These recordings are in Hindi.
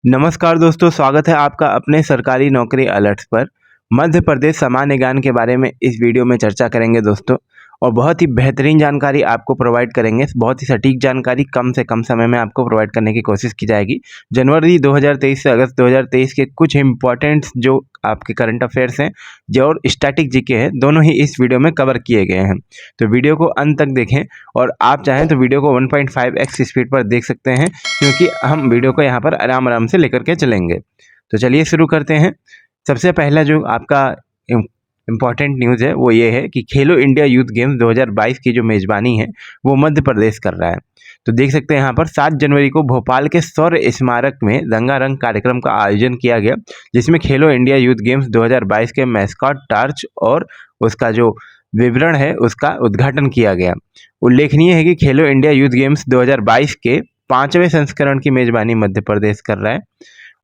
नमस्कार दोस्तों, स्वागत है आपका अपने सरकारी नौकरी अलर्ट्स पर। मध्य प्रदेश सामान्य ज्ञान के बारे में इस वीडियो में चर्चा करेंगे दोस्तों, और बहुत ही बेहतरीन जानकारी आपको प्रोवाइड करेंगे। बहुत ही सटीक जानकारी कम से कम समय में आपको प्रोवाइड करने की कोशिश की जाएगी। जनवरी 2023 से अगस्त 2023 के कुछ इंपॉर्टेंट जो आपके करंट अफेयर्स हैं जो और स्टैटिक जीके हैं, दोनों ही इस वीडियो में कवर किए गए हैं। तो वीडियो को अंत तक देखें, और आप चाहें तो वीडियो को 1.5x स्पीड पर देख सकते हैं, क्योंकि हम वीडियो को यहाँ पर आराम आराम से लेकर के चलेंगे। तो चलिए शुरू करते हैं। सबसे पहला जो आपका इम्पॉर्टेंट न्यूज़ है वो ये है कि खेलो इंडिया यूथ गेम्स 2022 की जो मेज़बानी है वो मध्य प्रदेश कर रहा है। तो देख सकते हैं यहाँ पर 7 जनवरी को भोपाल के शौर्य स्मारक में रंगारंग कार्यक्रम का आयोजन किया गया, जिसमें खेलो इंडिया यूथ गेम्स 2022 के मैस्कॉट टार्च और उसका जो विवरण है उसका उद्घाटन किया गया। उल्लेखनीय है कि खेलो इंडिया यूथ गेम्स 2022 के 5वें संस्करण की मेज़बानी मध्य प्रदेश कर रहा है,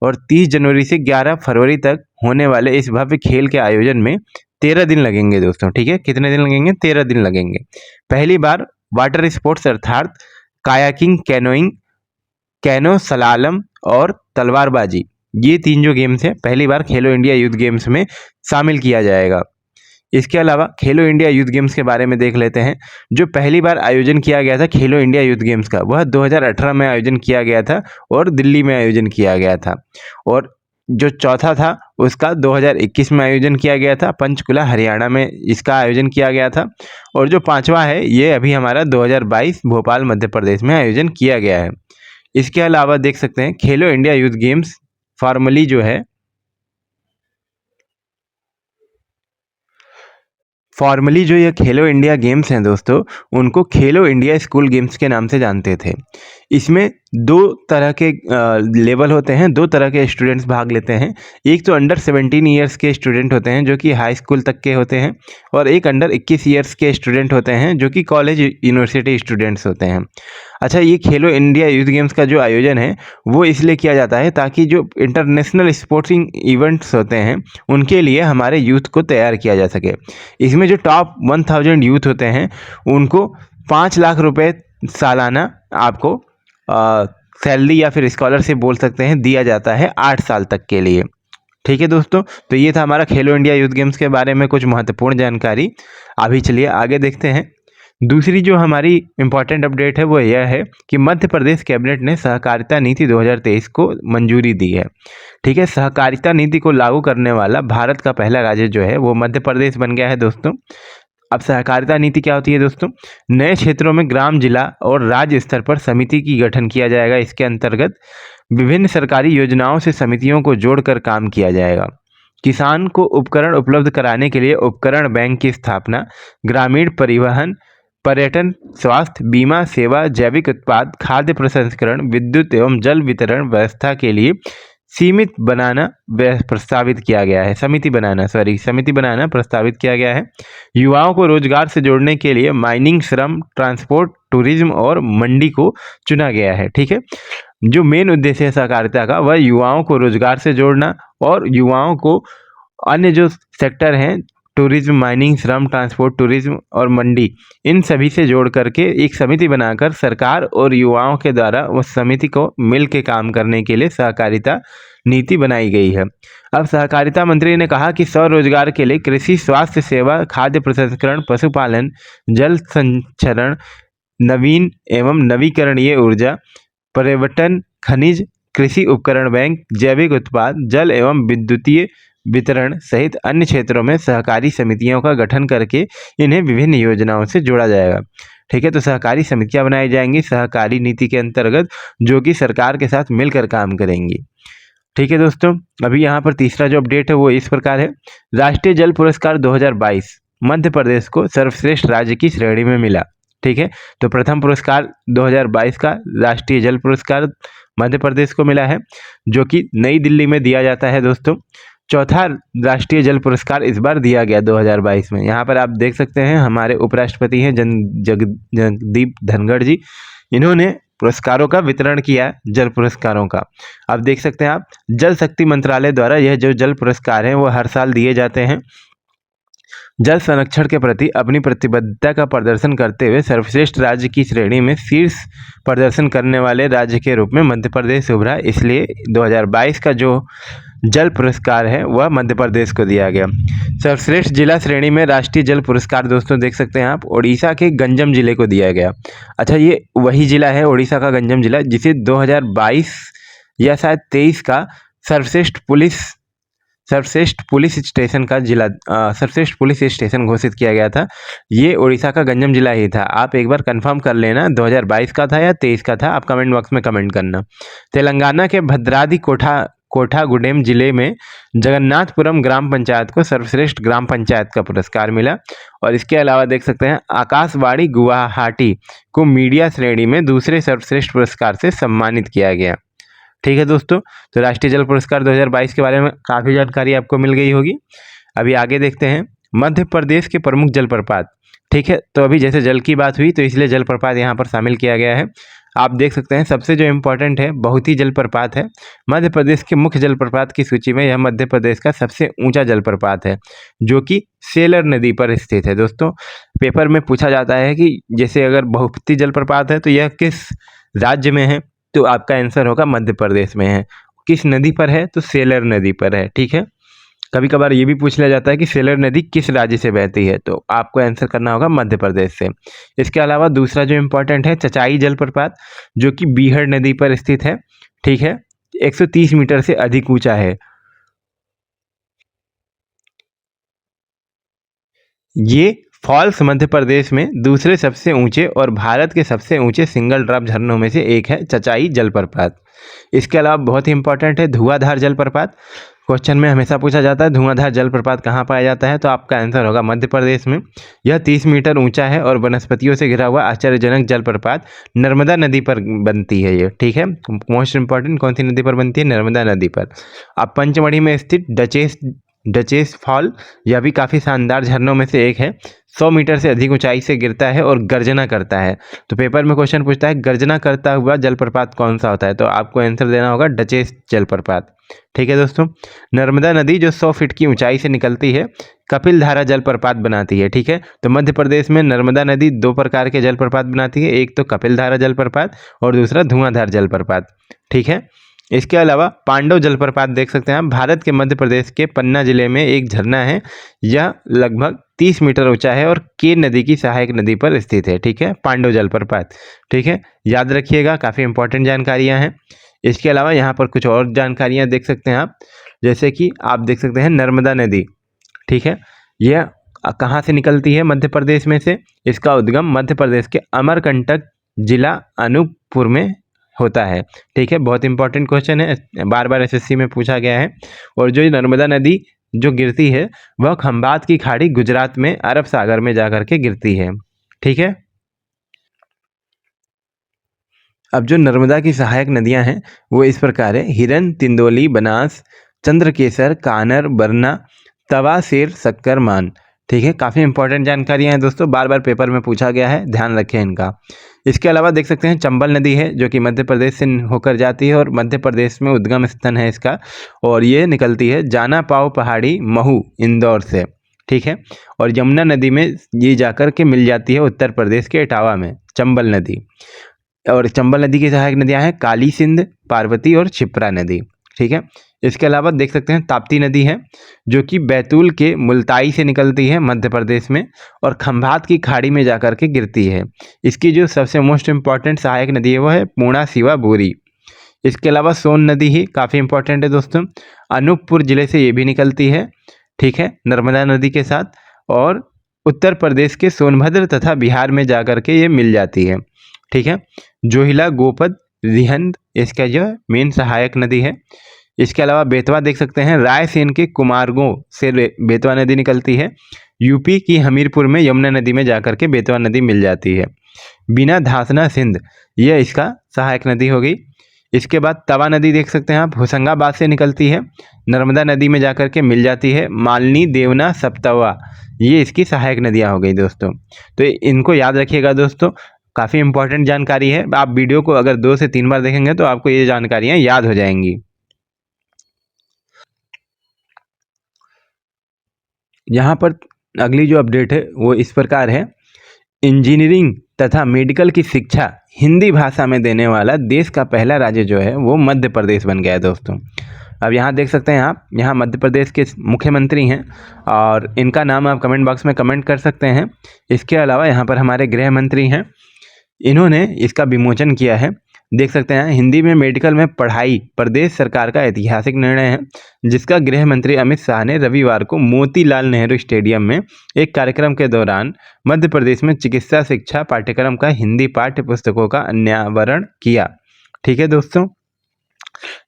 और 30 जनवरी से 11 फरवरी तक होने वाले इस भव्य खेल के आयोजन में 13 दिन लगेंगे दोस्तों। ठीक है, कितने दिन लगेंगे? 13 दिन लगेंगे। पहली बार वाटर स्पोर्ट्स अर्थात कायाकिंग, कैनोइंग, कैनो सलालम और तलवारबाजी, ये 3 जो गेम्स हैं पहली बार खेलो इंडिया यूथ गेम्स में शामिल किया जाएगा। इसके अलावा खेलो इंडिया यूथ गेम्स के बारे में देख लेते हैं। जो पहली बार आयोजन किया गया था खेलो इंडिया यूथ गेम्स का, वह 2018 में आयोजन किया गया था और दिल्ली में आयोजन किया गया था। और जो चौथा था उसका 2021 में आयोजन किया गया था, पंचकुला हरियाणा में इसका आयोजन किया गया था। और जो पांचवा है ये अभी हमारा 2022 भोपाल मध्य प्रदेश में आयोजन किया गया है। इसके अलावा देख सकते हैं खेलो इंडिया यूथ गेम्स फॉर्मली जो है फॉर्मली जो ये खेलो इंडिया गेम्स हैं दोस्तों, उनको खेलो इंडिया स्कूल गेम्स के नाम से जानते थे। इसमें 2 तरह के लेवल होते हैं, 2 तरह के स्टूडेंट्स भाग लेते हैं। एक तो अंडर 17 ईयर्स के स्टूडेंट होते हैं जो कि हाई स्कूल तक के होते हैं, और एक अंडर 21 ईयर्स के स्टूडेंट होते हैं जो कि कॉलेज यूनिवर्सिटी स्टूडेंट्स होते हैं। अच्छा, ये खेलो इंडिया यूथ गेम्स का जो आयोजन है वो इसलिए किया जाता है ताकि जो इंटरनेशनल स्पोर्टिंग इवेंट्स होते हैं उनके लिए हमारे यूथ को तैयार किया जा सके। इसमें जो टॉप 1000 यूथ होते हैं उनको 5 लाख रुपए सालाना आपको सैलरी या फिर स्कॉलरशिप बोल सकते हैं दिया जाता है 8 साल तक के लिए। ठीक है दोस्तों, तो ये था हमारा खेलो इंडिया यूथ गेम्स के बारे में कुछ महत्वपूर्ण जानकारी। अभी चलिए आगे देखते हैं। दूसरी जो हमारी इम्पॉर्टेंट अपडेट है वो यह है कि मध्य प्रदेश कैबिनेट ने सहकारिता नीति 2023 को मंजूरी दी है। ठीक है, सहकारिता नीति को लागू करने वाला भारत का पहला राज्य जो है वो मध्य प्रदेश बन गया है दोस्तों। अब सहकारिता नीति क्या होती है दोस्तों? नए क्षेत्रों में ग्राम, जिला और राज्य स्तर पर समिति की गठन किया जाएगा। इसके अंतर्गत विभिन्न सरकारी योजनाओं से समितियों को जोड़कर काम किया जाएगा। किसान को उपकरण उपलब्ध कराने के लिए उपकरण बैंक की स्थापना, ग्रामीण परिवहन, पर्यटन, स्वास्थ्य, बीमा सेवा, जैविक उत्पाद, खाद्य प्रसंस्करण, विद्युत एवं जल वितरण व्यवस्था के लिए समिति बनाना प्रस्तावित किया गया है। युवाओं को रोजगार से जोड़ने के लिए माइनिंग, श्रम, ट्रांसपोर्ट, टूरिज्म और मंडी को चुना गया है। ठीक है, जो मेन उद्देश्य है सहकारिता का वह युवाओं को रोजगार से जोड़ना और युवाओं को अन्य जो सेक्टर हैं टूरिज्म, माइनिंग, श्रम, ट्रांसपोर्ट, टूरिज्म और मंडी, इन सभी से जोड़ करके एक समिति बनाकर सरकार और युवाओं के द्वारा उस समिति को मिल के काम करने के लिए सहकारिता नीति बनाई गई है। अब सहकारिता मंत्री ने कहा कि स्वरोजगार के लिए कृषि, स्वास्थ्य सेवा, खाद्य प्रसंस्करण, पशुपालन, जल संचरण, नवीन एवं नवीकरणीय ऊर्जा, पर्यटन, खनिज, कृषि उपकरण बैंक, जैविक उत्पाद, जल एवं विद्युतीय वितरण सहित अन्य क्षेत्रों में सहकारी समितियों का गठन करके इन्हें विभिन्न योजनाओं से जोड़ा जाएगा। ठीक है, तो सहकारी समितियां बनाई जाएंगी सहकारी नीति के अंतर्गत, जो कि सरकार के साथ मिलकर काम करेंगी। ठीक है दोस्तों, अभी यहाँ पर तीसरा जो अपडेट है वो इस प्रकार है। राष्ट्रीय जल पुरस्कार 2022 मध्य प्रदेश को सर्वश्रेष्ठ राज्य की श्रेणी में मिला। ठीक है, तो प्रथम पुरस्कार 2022 का राष्ट्रीय जल पुरस्कार मध्य प्रदेश को मिला है, जो कि नई दिल्ली में दिया जाता है दोस्तों। चौथा राष्ट्रीय जल पुरस्कार इस बार दिया गया 2022 में। यहाँ पर आप देख सकते हैं हमारे उपराष्ट्रपति हैं जगदीप धनखड़ जी, इन्होंने पुरस्कारों का वितरण किया, जल पुरस्कारों का। अब देख सकते हैं आप, जल शक्ति मंत्रालय द्वारा यह जो जल पुरस्कार हैं वो हर साल दिए जाते हैं। जल संरक्षण के प्रति अपनी प्रतिबद्धता का प्रदर्शन करते हुए सर्वश्रेष्ठ राज्य की श्रेणी में शीर्ष प्रदर्शन करने वाले राज्य के रूप में मध्य प्रदेश उभरा। इसलिए 2022 का जो जल पुरस्कार है वह मध्य प्रदेश को दिया गया। सर्वश्रेष्ठ जिला श्रेणी में राष्ट्रीय जल पुरस्कार दोस्तों देख सकते हैं आप, उड़ीसा के गंजम जिले को दिया गया। अच्छा, ये वही जिला है उड़ीसा का गंजम जिला जिसे 2022 या शायद 23 का सर्वश्रेष्ठ पुलिस स्टेशन का जिला सर्वश्रेष्ठ पुलिस स्टेशन घोषित किया गया था। ये उड़ीसा का गंजम जिला ही था। आप एक बार कंफर्म कर लेना 2022 का था या 23 का था, आप कमेंट बॉक्स में कमेंट करना। तेलंगाना के भद्राद्री कोठागुडेम जिले में जगन्नाथपुरम ग्राम पंचायत को सर्वश्रेष्ठ ग्राम पंचायत का पुरस्कार मिला। और इसके अलावा देख सकते हैं आकाशवाणी गुवाहाटी को मीडिया श्रेणी में दूसरे सर्वश्रेष्ठ पुरस्कार से सम्मानित किया गया। ठीक है दोस्तों, तो राष्ट्रीय जल पुरस्कार 2022 के बारे में काफ़ी जानकारी आपको मिल गई होगी। अभी आगे देखते हैं मध्य प्रदेश के प्रमुख जलप्रपात। ठीक है, तो अभी जैसे जल की बात हुई तो इसलिए जलप्रपात यहाँ पर शामिल किया गया है। आप देख सकते हैं सबसे जो इम्पोर्टेंट है बहुत ही जलप्रपात है। मध्य प्रदेश के मुख्य जलप्रपात की सूची में यह मध्य प्रदेश का सबसे ऊंचा जलप्रपात है, जो कि सेलर नदी पर स्थित है। दोस्तों, पेपर में पूछा जाता है कि जैसे अगर बहुपति जलप्रपात है तो यह किस राज्य में है, तो आपका आंसर होगा मध्य प्रदेश में है। किस नदी पर है, तो सेलर नदी पर है। ठीक है, कभी कभार ये भी पूछ लिया जाता है कि सेलर नदी किस राज्य से बहती है, तो आपको आंसर करना होगा मध्य प्रदेश से। इसके अलावा दूसरा जो इम्पोर्टेंट है चचाई जलप्रपात, जो कि बीहड़ नदी पर स्थित है। ठीक है, 130 मीटर से अधिक ऊंचा है। ये फॉल्स मध्य प्रदेश में दूसरे सबसे ऊंचे और भारत के सबसे ऊंचे सिंगल ड्रॉप झरनों में से एक है चचाई जलप्रपात। इसके अलावा बहुत ही इंपॉर्टेंट है धुआंधार जलप्रपात। क्वेश्चन में हमेशा पूछा जाता है धुआंधार जलप्रपात कहाँ पाया जाता है, तो आपका आंसर होगा मध्य प्रदेश में। यह 30 मीटर ऊंचा है और वनस्पतियों से घिरा हुआ आश्चर्यजनक जलप्रपात नर्मदा नदी पर बनती है ये। ठीक है, मोस्ट इंपॉर्टेंट कौन सी नदी पर बनती है, नर्मदा नदी पर। अब पंचमढ़ी में स्थित डचेस फॉल, यह भी काफ़ी शानदार झरनों में से एक है। 100 मीटर से अधिक ऊंचाई से गिरता है और गर्जना करता है। तो पेपर में क्वेश्चन पूछता है गर्जना करता हुआ जलप्रपात कौन सा होता है, तो आपको आंसर देना होगा डचेस जलप्रपात। ठीक है दोस्तों, नर्मदा नदी जो 100 फीट की ऊंचाई से निकलती है कपिल धारा जलप्रपात बनाती है। ठीक है, तो मध्य प्रदेश में नर्मदा नदी 2 प्रकार के जलप्रपात बनाती है, एक तो कपिल धारा जलप्रपात और दूसरा धुआंधार जलप्रपात। ठीक है, इसके अलावा पांडव जलप्रपात देख सकते हैं आप, भारत के मध्य प्रदेश के पन्ना जिले में एक झरना है। यह लगभग 30 मीटर ऊंचा है और केन नदी की सहायक नदी पर स्थित है। ठीक है, पांडव जलप्रपात। ठीक है, याद रखिएगा, काफ़ी इंपॉर्टेंट जानकारियां हैं। इसके अलावा यहाँ पर कुछ और जानकारियां देख सकते हैं आप, जैसे कि आप देख सकते हैं नर्मदा नदी। ठीक है, यह कहाँ से निकलती है, मध्य प्रदेश में से। इसका उद्गम मध्य प्रदेश के अमरकंटक जिला अनूपपुर में होता है। ठीक है, बहुत इंपॉर्टेंट क्वेश्चन है, बार बार एसएससी में पूछा गया है। और जो नर्मदा नदी जो गिरती है वह खंबात की खाड़ी गुजरात में अरब सागर में जाकर के गिरती है। ठीक है, अब जो नर्मदा की सहायक नदियां हैं वो इस प्रकार है, हिरन, तिंदोली, बनास, चंद्रकेसर, कानर, बरना, तवा, शेर, शक्कर, मान। ठीक है, काफ़ी इंपॉर्टेंट जानकारियां हैं दोस्तों, बार बार पेपर में पूछा गया है, ध्यान रखें इनका। इसके अलावा देख सकते हैं चंबल नदी है जो कि मध्य प्रदेश से होकर जाती है और मध्य प्रदेश में उद्गम स्थान है इसका, और ये निकलती है जाना पाव पहाड़ी महू इंदौर से। ठीक है, और यमुना नदी में ये जाकर के मिल जाती है उत्तर प्रदेश के इटावा में, चंबल नदी। और चंबल नदी की सहायक नदियां हैं काली सिंध, पार्वती और क्षिप्रा नदी। ठीक है, इसके अलावा देख सकते हैं ताप्ती नदी है जो कि बैतूल के मुल्ताई से निकलती है मध्य प्रदेश में और खंभात की खाड़ी में जाकर के गिरती है। इसकी जो सबसे मोस्ट इम्पॉर्टेंट सहायक नदी है वो है पूर्णा शिवा बोरी। इसके अलावा सोन नदी ही काफ़ी इंपॉर्टेंट है दोस्तों, अनूपपुर जिले से ये भी निकलती है। ठीक है, नर्मदा नदी के साथ, और उत्तर प्रदेश के सोनभद्र तथा बिहार में जाकर के ये मिल जाती है। ठीक है, जोहिला, गोपद, रिहंद इसका जो मेन सहायक नदी है। इसके अलावा बेतवा देख सकते हैं, रायसेन के कुमारगों से बेतवा नदी निकलती है। यूपी की हमीरपुर में यमुना नदी में जाकर के बेतवा नदी मिल जाती है। बिना धासना सिंध यह इसका सहायक नदी हो गई। इसके बाद तवा नदी देख सकते हैं आप, होशंगाबाद से निकलती है, नर्मदा नदी में जाकर के मिल जाती है। मालनी, देवना, सप्तवा ये इसकी सहायक नदियाँ हो गई दोस्तों। तो इनको याद रखिएगा दोस्तों, काफ़ी इंपॉर्टेंट जानकारी है। आप वीडियो को अगर 2 से 3 बार देखेंगे तो आपको ये जानकारियाँ याद हो जाएंगी। यहाँ पर अगली जो अपडेट है वो इस प्रकार है, इंजीनियरिंग तथा मेडिकल की शिक्षा हिंदी भाषा में देने वाला देश का पहला राज्य जो है वो मध्य प्रदेश बन गया है दोस्तों। अब यहाँ देख सकते हैं आप, यहाँ मध्य प्रदेश के मुख्यमंत्री हैं और इनका नाम आप कमेंट बॉक्स में कमेंट कर सकते हैं। इसके अलावा यहाँ पर हमारे गृह मंत्री हैं, इन्होंने इसका विमोचन किया है। देख सकते हैं हिंदी में मेडिकल में पढ़ाई प्रदेश सरकार का ऐतिहासिक निर्णय है, जिसका गृह मंत्री अमित शाह ने रविवार को मोतीलाल नेहरू स्टेडियम में एक कार्यक्रम के दौरान मध्य प्रदेश में चिकित्सा शिक्षा पाठ्यक्रम का हिंदी पाठ्य पुस्तकों का अनावरण किया। ठीक है दोस्तों,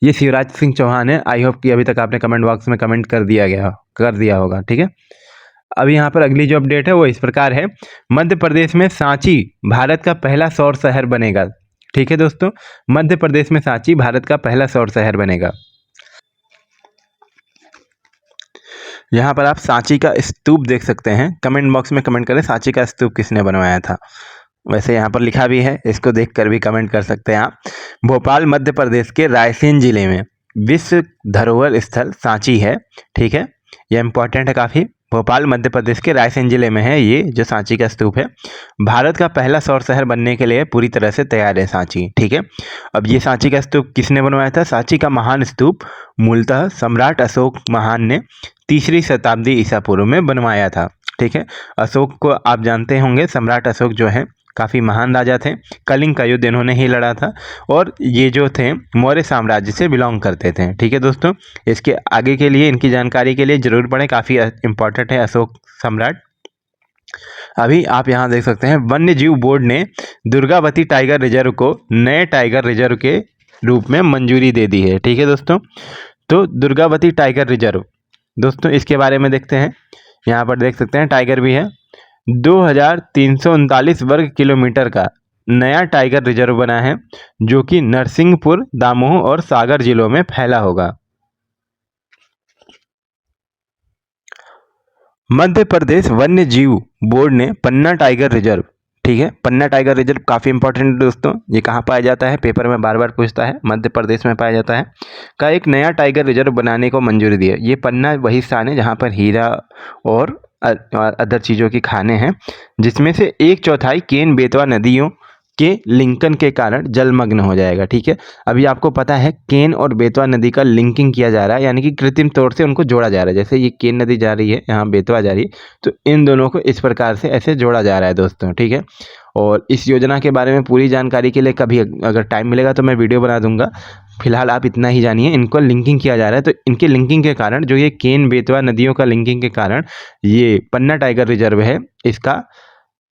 ये शिवराज सिंह चौहान है। आई होप कि अभी तक आपने कमेंट बॉक्स में कमेंट कर दिया होगा। ठीक है, अब यहाँ पर अगली जो अपडेट है वो इस प्रकार है, मध्य प्रदेश में सांची भारत का पहला सौर शहर बनेगा। ठीक है दोस्तों, मध्य प्रदेश में सांची भारत का पहला सौर शहर बनेगा। यहाँ पर आप सांची का स्तूप देख सकते हैं, कमेंट बॉक्स में कमेंट करें सांची का स्तूप किसने बनवाया था। वैसे यहाँ पर लिखा भी है, इसको देखकर भी कमेंट कर सकते हैं आप। भोपाल मध्य प्रदेश के रायसेन जिले में विश्व धरोहर स्थल सांची है। ठीक है, यह इंपॉर्टेंट है काफ़ी। भोपाल मध्य प्रदेश के रायसेन जिले में है ये जो सांची का स्तूप है। भारत का पहला सौर शहर बनने के लिए पूरी तरह से तैयार है सांची। ठीक है, अब ये सांची का स्तूप किसने बनवाया था? सांची का महान स्तूप मूलतः सम्राट अशोक महान ने 3री शताब्दी ईसा पूर्व में बनवाया था। ठीक है, अशोक को आप जानते होंगे, सम्राट अशोक जो है काफ़ी महान राजा थे। कलिंग का युद्ध इन्होंने ही लड़ा था और ये जो थे मौर्य साम्राज्य से बिलोंग करते थे। ठीक है दोस्तों, इसके आगे के लिए इनकी जानकारी के लिए जरूर पढ़ें, काफ़ी इंपॉर्टेंट है अशोक सम्राट। अभी आप यहाँ देख सकते हैं वन्य जीव बोर्ड ने दुर्गावती टाइगर रिजर्व को नए टाइगर रिजर्व के रूप में मंजूरी दे दी है। ठीक है दोस्तों, तो दुर्गावती टाइगर रिजर्व दोस्तों इसके बारे में देखते हैं। यहाँ पर देख सकते हैं टाइगर भी है। 2339 वर्ग किलोमीटर का नया टाइगर रिजर्व बना है, जो कि नरसिंहपुर, दामोह और सागर जिलों में फैला होगा। मध्य प्रदेश वन्य जीव बोर्ड ने पन्ना टाइगर रिजर्व, ठीक है, पन्ना टाइगर रिजर्व काफ़ी इंपॉर्टेंट है दोस्तों, ये कहाँ पाया जाता है, पेपर में बार बार पूछता है, मध्य प्रदेश में पाया जाता है, का एक नया टाइगर रिजर्व बनाने को मंजूरी दी है। ये पन्ना वही स्थान है जहाँ पर हीरा और अदर चीज़ों की खाने हैं, जिसमें से 1/4 केन बेतवा नदियों के लिंकन के कारण जलमग्न हो जाएगा। ठीक है, अभी आपको पता है केन और बेतवा नदी का लिंकिंग किया जा रहा है, यानी कि कृत्रिम तौर से उनको जोड़ा जा रहा है। जैसे ये केन नदी जा रही है, यहाँ बेतवा जा रही है, तो इन दोनों को इस प्रकार से ऐसे जोड़ा जा रहा है दोस्तों। ठीक है, और इस योजना के बारे में पूरी जानकारी के लिए कभी अगर टाइम मिलेगा तो मैं वीडियो बना दूंगा। फिलहाल आप इतना ही जानिए, इनको लिंकिंग किया जा रहा है, तो इनके लिंकिंग के कारण जो ये केन बेतवा नदियों का लिंकिंग के कारण ये पन्ना टाइगर रिजर्व है, इसका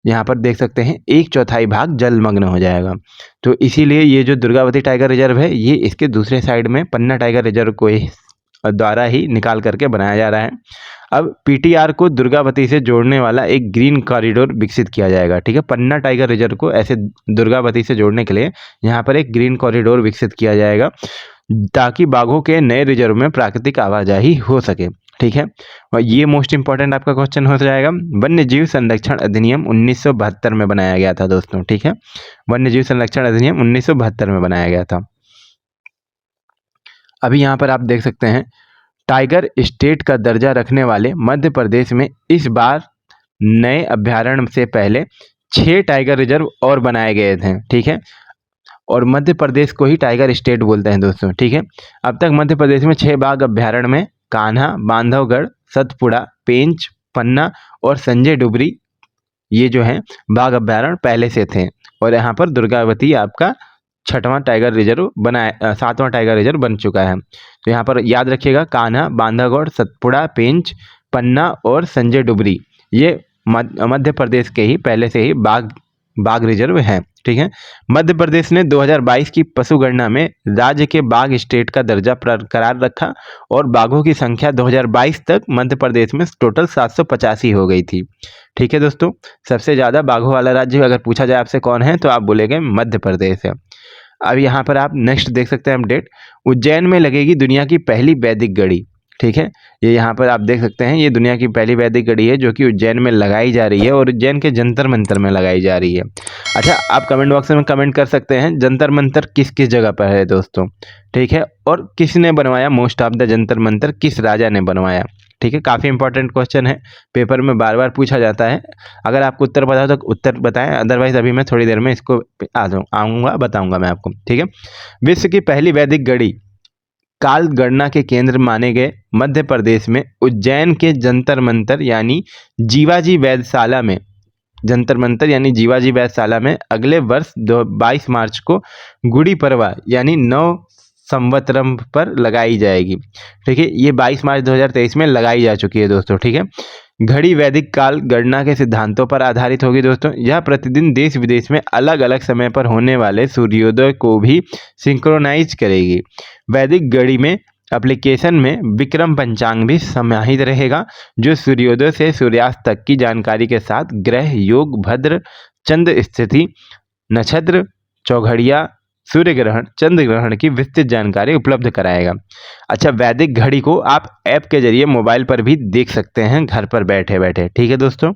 यहाँ पर देख सकते हैं 1/4 भाग जलमग्न हो जाएगा। तो इसीलिए ये जो दुर्गावती टाइगर रिजर्व है, ये इसके दूसरे साइड में पन्ना टाइगर रिजर्व को द्वारा ही निकाल करके बनाया जा रहा है। अब पीटीआर को दुर्गावती से जोड़ने वाला एक ग्रीन कॉरिडोर विकसित किया जाएगा। ठीक है, पन्ना टाइगर रिजर्व को ऐसे दुर्गावती से जोड़ने के लिए यहाँ पर एक ग्रीन कॉरिडोर विकसित किया जाएगा, ताकि बाघों के नए रिजर्व में प्राकृतिक आवाजाही हो सके। ठीक है, और ये मोस्ट इंपॉर्टेंट आपका क्वेश्चन हो जाएगा। वन्य जीव संरक्षण अधिनियम 1972 में बनाया गया था दोस्तों। ठीक है, वन्य जीव संरक्षण अधिनियम 1972 में बनाया गया था। अभी यहाँ पर आप देख सकते हैं टाइगर स्टेट का दर्जा रखने वाले मध्य प्रदेश में इस बार नए अभ्यारण्य से पहले 6 टाइगर रिजर्व और बनाए गए थे। ठीक है, और मध्य प्रदेश को ही टाइगर स्टेट बोलते हैं दोस्तों। ठीक है, अब तक मध्य प्रदेश में 6 बाघ अभ्यारण्य में कान्हा, बांधवगढ़, सतपुड़ा, पेंच, पन्ना और संजय डुबरी, ये जो है बाघ अभ्यारण्य पहले से थे, और यहाँ पर दुर्गावती आपका 6वां टाइगर रिजर्व बनाया, 7वां टाइगर रिजर्व बन चुका है। तो यहाँ पर याद रखिएगा कान्हा, बांधवगढ़, सतपुड़ा, पेंच, पन्ना और संजय डुबरी, ये मध्य प्रदेश के ही पहले से ही बाघ रिजर्व है। ठीक है, मध्य प्रदेश ने 2022 की पशु गणना में राज्य के बाघ स्टेट का दर्जा बरकरार रखा और बाघों की संख्या 2022 तक मध्य प्रदेश में टोटल 785 हो गई थी। ठीक है दोस्तों, सबसे ज़्यादा बाघों वाला राज्य अगर पूछा जाए आपसे कौन है, तो आप बोलेंगे मध्य प्रदेश है। अब यहाँ पर आप नेक्स्ट देख सकते हैं अपडेट, उज्जैन में लगेगी दुनिया की पहली वैदिक घड़ी। ठीक है, ये यहाँ पर आप देख सकते हैं, ये दुनिया की पहली वैदिक घड़ी है जो कि उज्जैन में लगाई जा रही है और उज्जैन के जंतर मंतर में लगाई जा रही है। अच्छा, आप कमेंट बॉक्स में कमेंट कर सकते हैं जंतर मंतर किस किस जगह पर है दोस्तों। ठीक है, और किसने बनवाया most of the Jantar Mantar, किस राजा ने बनवाया। ठीक है, काफ़ी इंपॉर्टेंट क्वेश्चन है, पेपर में बार बार पूछा जाता है। अगर आपको उत्तर पता हो तो उत्तर बताएं, अदरवाइज अभी मैं थोड़ी देर में इसको आऊँगा बताऊँगा मैं आपको। ठीक है, विश्व की पहली वैदिक घड़ी काल गणना के केंद्र माने गए मध्य प्रदेश में उज्जैन के जंतर मंतर यानी जीवाजी वैधशाला में, जंतर मंतर यानी जीवाजी वैधशाला में अगले वर्ष 22 मार्च को गुड़ी पड़वा यानी 9 संवत्सरम पर लगाई जाएगी। ठीक है, ये 22 मार्च 2023 में लगाई जा चुकी है दोस्तों। ठीक है, घड़ी वैदिक काल गणना के सिद्धांतों पर आधारित होगी दोस्तों। यह प्रतिदिन देश विदेश में अलग अलग समय पर होने वाले सूर्योदय को भी सिंक्रोनाइज करेगी। वैदिक घड़ी में एप्लीकेशन में विक्रम पंचांग भी समाहित रहेगा, जो सूर्योदय से सूर्यास्त तक की जानकारी के साथ ग्रह योग, भद्र चंद्र स्थिति, नक्षत्र, चौघड़िया, सूर्य ग्रहण, चंद्र ग्रहण की विस्तृत जानकारी उपलब्ध कराएगा। अच्छा, वैदिक घड़ी को आप ऐप के जरिए मोबाइल पर भी देख सकते हैं घर पर बैठे बैठे। ठीक है दोस्तों,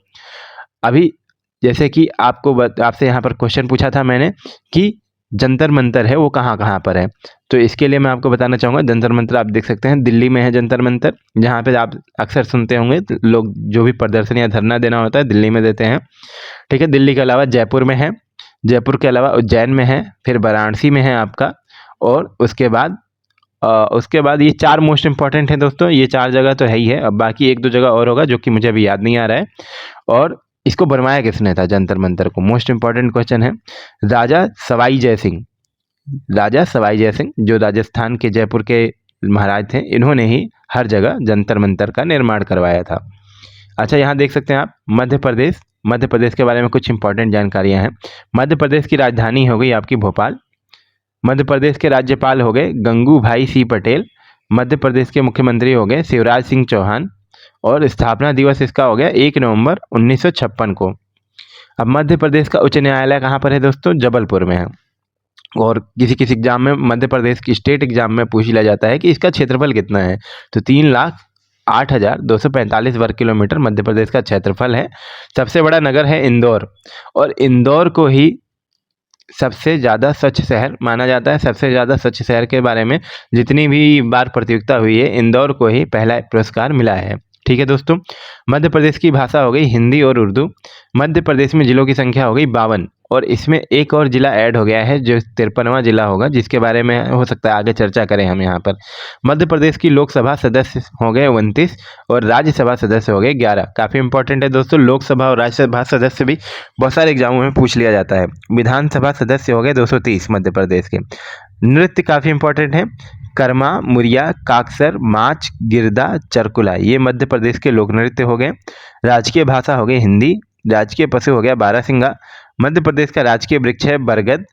अभी जैसे कि आपसे यहाँ पर क्वेश्चन पूछा था मैंने कि जंतर मंतर है वो कहाँ कहाँ पर है, तो इसके लिए मैं आपको बताना चाहूँगा। जंतर मंतर आप देख सकते हैं दिल्ली में है जंतर मंतर, जहाँ पे आप अक्सर सुनते होंगे लोग जो भी प्रदर्शन या धरना देना होता है दिल्ली में देते हैं। ठीक है, दिल्ली के अलावा जयपुर में है, जयपुर के अलावा उज्जैन में है, फिर वाराणसी में है आपका, और उसके बाद ये 4 मोस्ट इंपॉर्टेंट हैं दोस्तों। ये 4 जगह तो है ही है, अब बाकी 1-2 जगह और होगा जो कि मुझे अभी याद नहीं आ रहा है। और इसको बनवाया किसने था जंतर मंतर को, मोस्ट इंपॉर्टेंट क्वेश्चन है। राजा सवाई जय सिंह, राजा सवाई जय सिंह जो राजस्थान के जयपुर के महाराज थे, इन्होंने ही हर जगह जंतर मंतर का निर्माण करवाया था। अच्छा, यहाँ देख सकते हैं आप मध्य प्रदेश के बारे में कुछ इंपॉर्टेंट जानकारियाँ हैं। मध्य प्रदेश की राजधानी हो गई आपकी भोपाल। मध्य प्रदेश के राज्यपाल हो गए गंगू भाई सी पटेल। मध्य प्रदेश के मुख्यमंत्री हो गए शिवराज सिंह चौहान। और स्थापना दिवस इसका हो गया 1 नवंबर 1956 को। अब मध्य प्रदेश का उच्च न्यायालय कहाँ पर है दोस्तों, जबलपुर में है। और किसी एग्जाम में मध्य प्रदेश की स्टेट एग्जाम में पूछ लिया जाता है कि इसका क्षेत्रफल कितना है, तो 3,08,245 वर्ग किलोमीटर मध्य प्रदेश का क्षेत्रफल है। सबसे बड़ा नगर है इंदौर, और इंदौर को ही सबसे ज़्यादा स्वच्छ शहर माना जाता है। सबसे ज़्यादा स्वच्छ शहर के बारे में जितनी भी बार प्रतियोगिता हुई है, इंदौर को ही पहला पुरस्कार मिला है। ठीक है दोस्तों, मध्य प्रदेश की भाषा हो गई हिंदी और उर्दू। मध्य प्रदेश में जिलों की संख्या हो गई 52, और इसमें एक और जिला ऐड हो गया है जो 53वां जिला होगा, जिसके बारे में हो सकता है आगे चर्चा करें हम यहाँ पर। मध्य प्रदेश की लोकसभा सदस्य हो गए 29 और राज्यसभा सदस्य हो गए 11। काफ़ी इंपॉर्टेंट है दोस्तों, लोकसभा और राज्यसभा सदस्य भी बहुत सारे एग्जामों में पूछ लिया जाता है। विधानसभा सदस्य हो गए 230 मध्य प्रदेश के। नृत्य काफ़ी इंपॉर्टेंट है, कर्मा, मुरिया, काकसर, माच, गिरदा, चरकुला, ये मध्य प्रदेश के लोक नृत्य हो गए। राजकीय भाषा हो गई हिंदी। राजकीय पशु हो गया बारहसिंगा। मध्य प्रदेश का राजकीय वृक्ष है बरगद।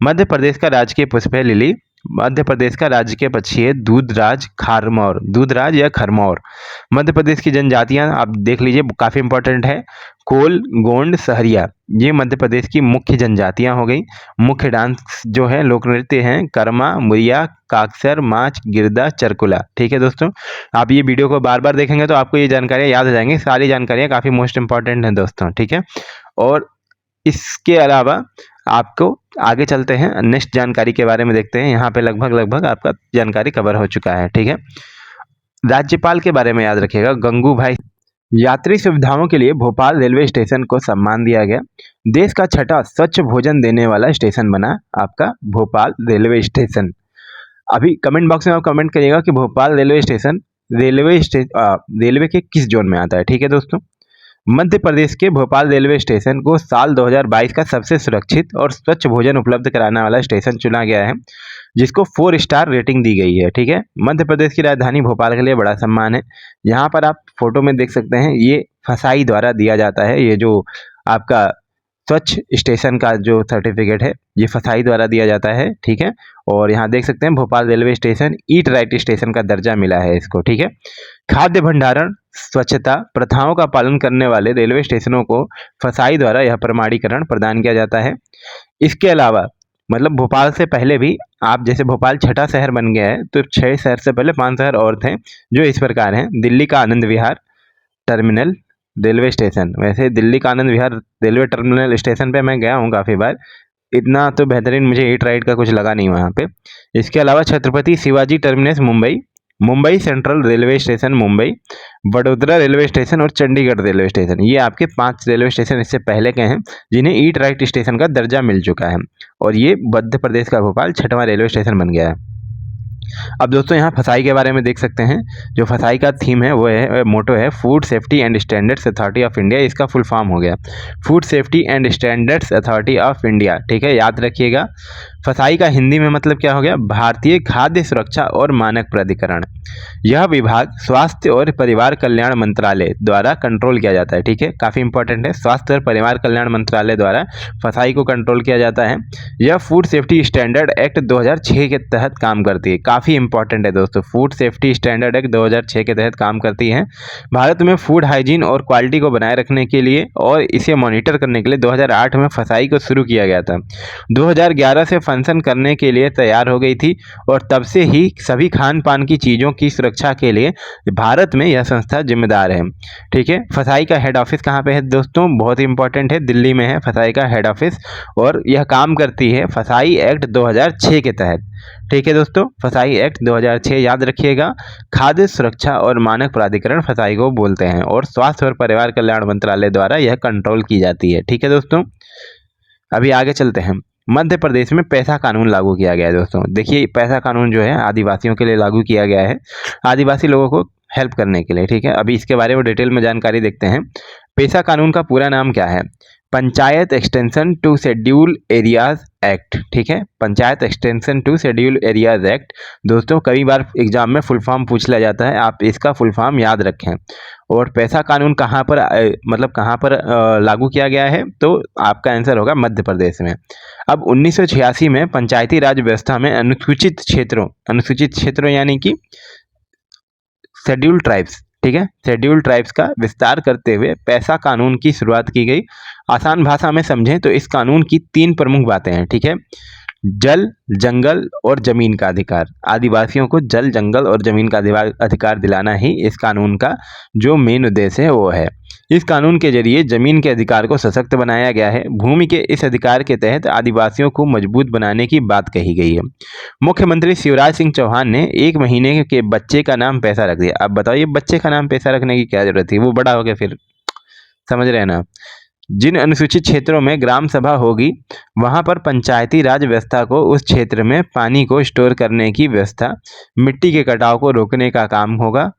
मध्य प्रदेश का राजकीय पुष्प है लिली। मध्य प्रदेश का राजकीय पक्षी है दूधराज खारमौर, दूधराज या खरमौर। मध्य प्रदेश की जनजातियां आप देख लीजिए, काफ़ी इंपॉर्टेंट है, कोल, गोंड, सहरिया, ये मध्य प्रदेश की मुख्य जनजातियां हो गई। मुख्य डांस जो है लोक नृत्य हैं कर्मा, मुरिया, काकसर, माच, गिरदा, चरकुला। ठीक है दोस्तों, आप ये वीडियो को बार बार देखेंगे तो आपको ये जानकारियाँ याद हो जाएंगी। सारी जानकारियाँ काफ़ी मोस्ट इंपॉर्टेंट हैं दोस्तों। ठीक है, और इसके अलावा आपको आगे चलते हैं, नेक्स्ट जानकारी के बारे में देखते हैं। यहाँ पे लगभग आपका जानकारी कवर हो चुका है। ठीक है, राज्यपाल के बारे में याद रखिएगा, गंगू भाई। यात्री सुविधाओं के लिए भोपाल रेलवे स्टेशन को सम्मान दिया गया। देश का 6ठा स्वच्छ भोजन देने वाला स्टेशन बना आपका भोपाल रेलवे स्टेशन। अभी कमेंट बॉक्स में आप कमेंट करिएगा कि भोपाल रेलवे स्टेशन रेलवे के किस जोन में आता है। ठीक है दोस्तों, मध्य प्रदेश के भोपाल रेलवे स्टेशन को साल 2022 का सबसे सुरक्षित और स्वच्छ भोजन उपलब्ध कराने वाला स्टेशन चुना गया है, जिसको 4 स्टार रेटिंग दी गई है। ठीक है, मध्य प्रदेश की राजधानी भोपाल के लिए बड़ा सम्मान है। यहाँ पर आप फोटो में देख सकते हैं, ये फसाई द्वारा दिया जाता है। ये जो आपका स्वच्छ स्टेशन का जो सर्टिफिकेट है, ये फसाई द्वारा दिया जाता है। ठीक है, और यहाँ देख सकते हैं Bhopal railway station eat right station का दर्जा मिला है इसको। ठीक है, खाद्य भंडारण स्वच्छता प्रथाओं का पालन करने वाले रेलवे स्टेशनों को फसाई द्वारा यह प्रमाणीकरण प्रदान किया जाता है। इसके अलावा मतलब भोपाल से पहले भी आप जैसे भोपाल 6ठा शहर बन गया है, तो 6 शहर से पहले 5 शहर और थे जो इस प्रकार हैं। दिल्ली का Anand Vihar terminal railway station, वैसे दिल्ली का Anand Vihar railway terminal station पे मैं गया हूँ काफ़ी बार, इतना तो बेहतरीन मुझे ईट राइट का कुछ लगा नहीं वहाँ पे। इसके अलावा Chhatrapati Shivaji terminus Mumbai, Mumbai central railway station Mumbai, Vadodara railway station और चंडीगढ़ रेलवे स्टेशन, ये आपके 5 रेलवे स्टेशन इससे पहले के हैं जिन्हें ईट राइट स्टेशन का दर्जा मिल चुका है, और ये मध्य प्रदेश का भोपाल 6वां रेलवे स्टेशन बन गया है। अब दोस्तों यहाँ फसाई के बारे में देख सकते हैं। जो फसाई का थीम है वो है, मोटो है, food safety and standards authority of India. इसका फुल फॉर्म हो गया food safety and standards authority of India. ठीक है, याद रखिएगा। फसाई का हिंदी में मतलब क्या हो गया? भारतीय खाद्य सुरक्षा और मानक प्राधिकरण। यह विभाग स्वास्थ्य और परिवार कल्याण मंत्रालय द्वारा कंट्रोल किया जाता है। ठीक है, काफ़ी इंपॉर्टेंट है। स्वास्थ्य और परिवार कल्याण मंत्रालय द्वारा फसाई को कंट्रोल किया जाता है। यह फूड सेफ्टी स्टैंडर्ड एक्ट 2006 के तहत काम करती है। काफ़ी इंपॉर्टेंट है दोस्तों, फूड सेफ्टी स्टैंडर्ड एक्ट 2006 के तहत काम करती है। भारत में फूड हाइजीन और क्वालिटी को बनाए रखने के लिए और इसे मॉनिटर करने के लिए 2008 में फसाई को शुरू किया गया था। 2011 से फंक्शन करने के लिए तैयार हो गई थी और तब से ही सभी खान पान की चीज़ों की सुरक्षा के लिए भारत में यह संस्था जिम्मेदार है। ठीक है, फसाई का हेड ऑफिस कहाँ पे है दोस्तों? बहुत ही इंपॉर्टेंट है, दिल्ली में है फसाई का हेड ऑफिस, और यह काम करती है फसाई एक्ट 2006 के तहत। ठीक है दोस्तों, फसाई एक्ट 2006 याद रखिएगा। खाद्य सुरक्षा और मानक प्राधिकरण फसाई को बोलते हैं, और स्वास्थ्य और परिवार कल्याण मंत्रालय द्वारा यह कंट्रोल की जाती है। ठीक है दोस्तों, अभी आगे चलते हैं। मध्य प्रदेश में पैसा कानून लागू किया गया है दोस्तों। देखिए, पैसा कानून जो है आदिवासियों के लिए लागू किया गया है, आदिवासी लोगों को हेल्प करने के लिए। ठीक है, अभी इसके बारे में डिटेल में जानकारी देखते हैं। पैसा कानून का पूरा नाम क्या है? Panchayat extension to schedule areas act. ठीक है, panchayat extension to schedule areas act. दोस्तों, कई बार एग्जाम में फुल फॉर्म पूछ लिया जाता है, आप इसका फुल फॉर्म याद रखें। और पैसा कानून कहाँ पर मतलब कहाँ पर लागू किया गया है? तो आपका आंसर होगा मध्य प्रदेश में। अब 1986 में पंचायती राज व्यवस्था में अनुसूचित क्षेत्रों यानी कि शेड्यूल ट्राइब्स, ठीक है, शेड्यूल ट्राइब्स का विस्तार करते हुए पैसा कानून की शुरुआत की गई। आसान भाषा में समझें तो इस कानून की 3 प्रमुख बातें हैं। ठीक है, जल, जंगल और जमीन का अधिकार। आदिवासियों को जल, जंगल और जमीन का अधिकार दिलाना ही इस कानून का जो मेन उद्देश्य है वो है। इस कानून के जरिए जमीन के अधिकार को सशक्त बनाया गया है। भूमि के इस अधिकार के तहत आदिवासियों को मजबूत बनाने की बात कही गई है। मुख्यमंत्री शिवराज सिंह चौहान ने 1 महीने के बच्चे का नाम पैसा रख दिया। अब बताइए, बच्चे का नाम पैसा रखने की क्या जरूरत थी? वो बड़ा हो गया, फिर समझ रहे हैं ना। जिन अनुसूचित क्षेत्रों में ग्राम सभा होगी वहां पर पंचायती राज व्यवस्था को उस क्षेत्र में पानी को स्टोर करने की व्यवस्था, मिट्टी के कटाव को रोकने का काम होगा,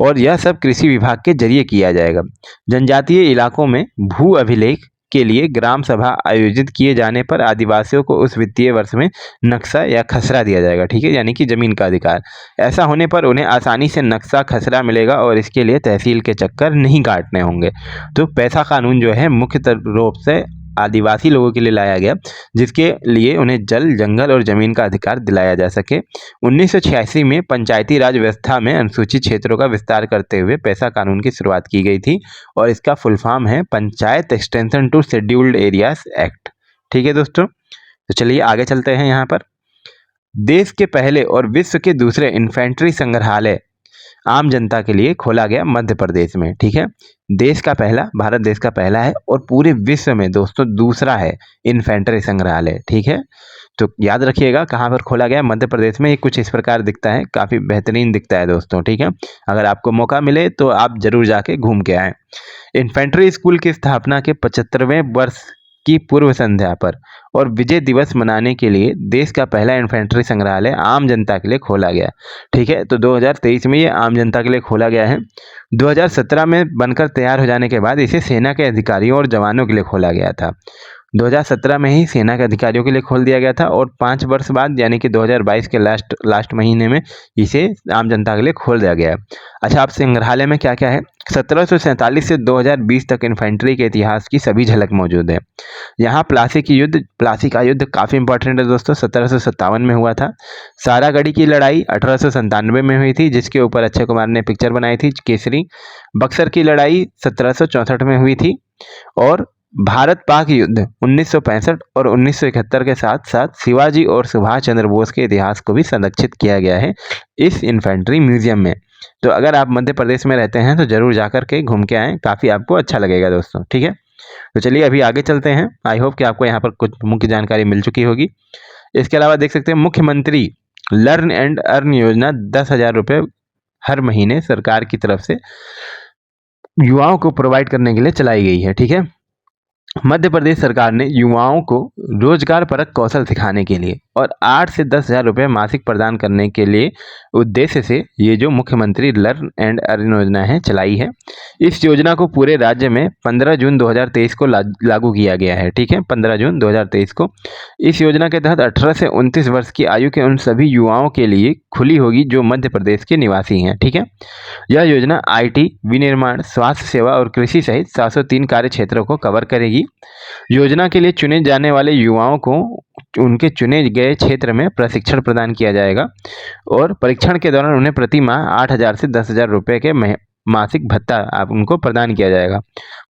और यह सब कृषि विभाग के जरिए किया जाएगा। जनजातीय इलाकों में भू अभिलेख के लिए ग्राम सभा आयोजित किए जाने पर आदिवासियों को उस वित्तीय वर्ष में नक्शा या खसरा दिया जाएगा। ठीक है, यानी कि जमीन का अधिकार। ऐसा होने पर उन्हें आसानी से नक्शा खसरा मिलेगा और इसके लिए तहसील के चक्कर नहीं काटने होंगे। तो पैसा कानून जो है मुख्य रूप से आदिवासी लोगों के लिए लाया गया, जिसके लिए उन्हें जल, जंगल और जमीन का अधिकार दिलाया जा सके। 1986 में पंचायती राज व्यवस्था में अनुसूचित क्षेत्रों का विस्तार करते हुए पैसा कानून की शुरुआत की गई थी, और इसका फुल फॉर्म है panchayat extension to scheduled areas act. ठीक है दोस्तों, तो चलिए आगे चलते हैं। यहाँ पर देश के पहले और विश्व के दूसरे इन्फेंट्री संग्रहालय आम जनता के लिए खोला गया मध्य प्रदेश में। ठीक है, देश का पहला, भारत देश का पहला है, और पूरे विश्व में दोस्तों दूसरा है इन्फेंट्री संग्रहालय। ठीक है, तो याद रखिएगा कहाँ पर खोला गया? मध्य प्रदेश में। ये कुछ इस प्रकार दिखता है, काफ़ी बेहतरीन दिखता है दोस्तों। ठीक है, अगर आपको मौका मिले तो आप जरूर जाके घूम के आएँ। इन्फेंट्री स्कूल की स्थापना के 75वें वर्ष की पूर्व संध्या पर और विजय दिवस मनाने के लिए देश का पहला इन्फेंट्री संग्रहालय आम जनता के लिए खोला गया। ठीक है, तो 2023 में ये आम जनता के लिए खोला गया है। 2017 में बनकर तैयार हो जाने के बाद इसे सेना के अधिकारियों और जवानों के लिए खोला गया था। 2017 में ही सेना के अधिकारियों के लिए खोल दिया गया था, और 5 वर्ष बाद यानी कि 2022 के लास्ट महीने में इसे आम जनता के लिए खोल दिया गया। अच्छा, आप संग्रहालय में क्या क्या है? 1747 से 2020 तक इन्फेंट्री के इतिहास की सभी झलक मौजूद है। यहाँ प्लासी का युद्ध काफ़ी इंपॉर्टेंट है दोस्तों, 1757 में हुआ था। सारागढ़ी की लड़ाई 1897 में हुई थी, जिसके ऊपर अक्षय कुमार ने पिक्चर बनाई थी केसरी। बक्सर की लड़ाई 1764 में हुई थी, और भारत पाक युद्ध 1965 और 1971 के साथ साथ शिवाजी और सुभाष चंद्र बोस के इतिहास को भी संरक्षित किया गया है इस इन्फेंट्री म्यूजियम में। तो अगर आप मध्य प्रदेश में रहते हैं तो जरूर जाकर के घूम के आएँ, काफ़ी आपको अच्छा लगेगा दोस्तों। ठीक है, तो चलिए अभी आगे चलते हैं। आई होप कि आपको यहाँ पर कुछ मुख्य जानकारी मिल चुकी होगी। इसके अलावा देख सकते हैं मुख्यमंत्री लर्न एंड अर्न योजना 10,000 रुपये हर महीने सरकार की तरफ से युवाओं को प्रोवाइड करने के लिए चलाई गई है। ठीक है, मध्य प्रदेश सरकार ने युवाओं को रोजगार परक कौशल सिखाने के लिए और 8 से 10 हज़ार रुपये मासिक प्रदान करने के लिए उद्देश्य से ये जो मुख्यमंत्री लर्न एंड अर्न योजना है चलाई है। इस योजना को पूरे राज्य में 15 जून 2023 को लागू किया गया है। ठीक है, 15 जून 2023 को इस योजना के तहत 18 से 29 वर्ष की आयु के उन सभी युवाओं के लिए खुली होगी जो मध्य प्रदेश के निवासी हैं। ठीक है, यह योजना IT, विनिर्माण, स्वास्थ्य सेवा और कृषि सहित 703 कार्य क्षेत्रों को कवर करेगी। योजना के लिए चुने जाने वाले युवाओं को उनके चुने गए क्षेत्र में प्रशिक्षण प्रदान किया जाएगा और परीक्षण के दौरान उन्हें प्रति माह 8,000 से 10,000 रुपये के मासिक भत्ता आप उनको प्रदान किया जाएगा।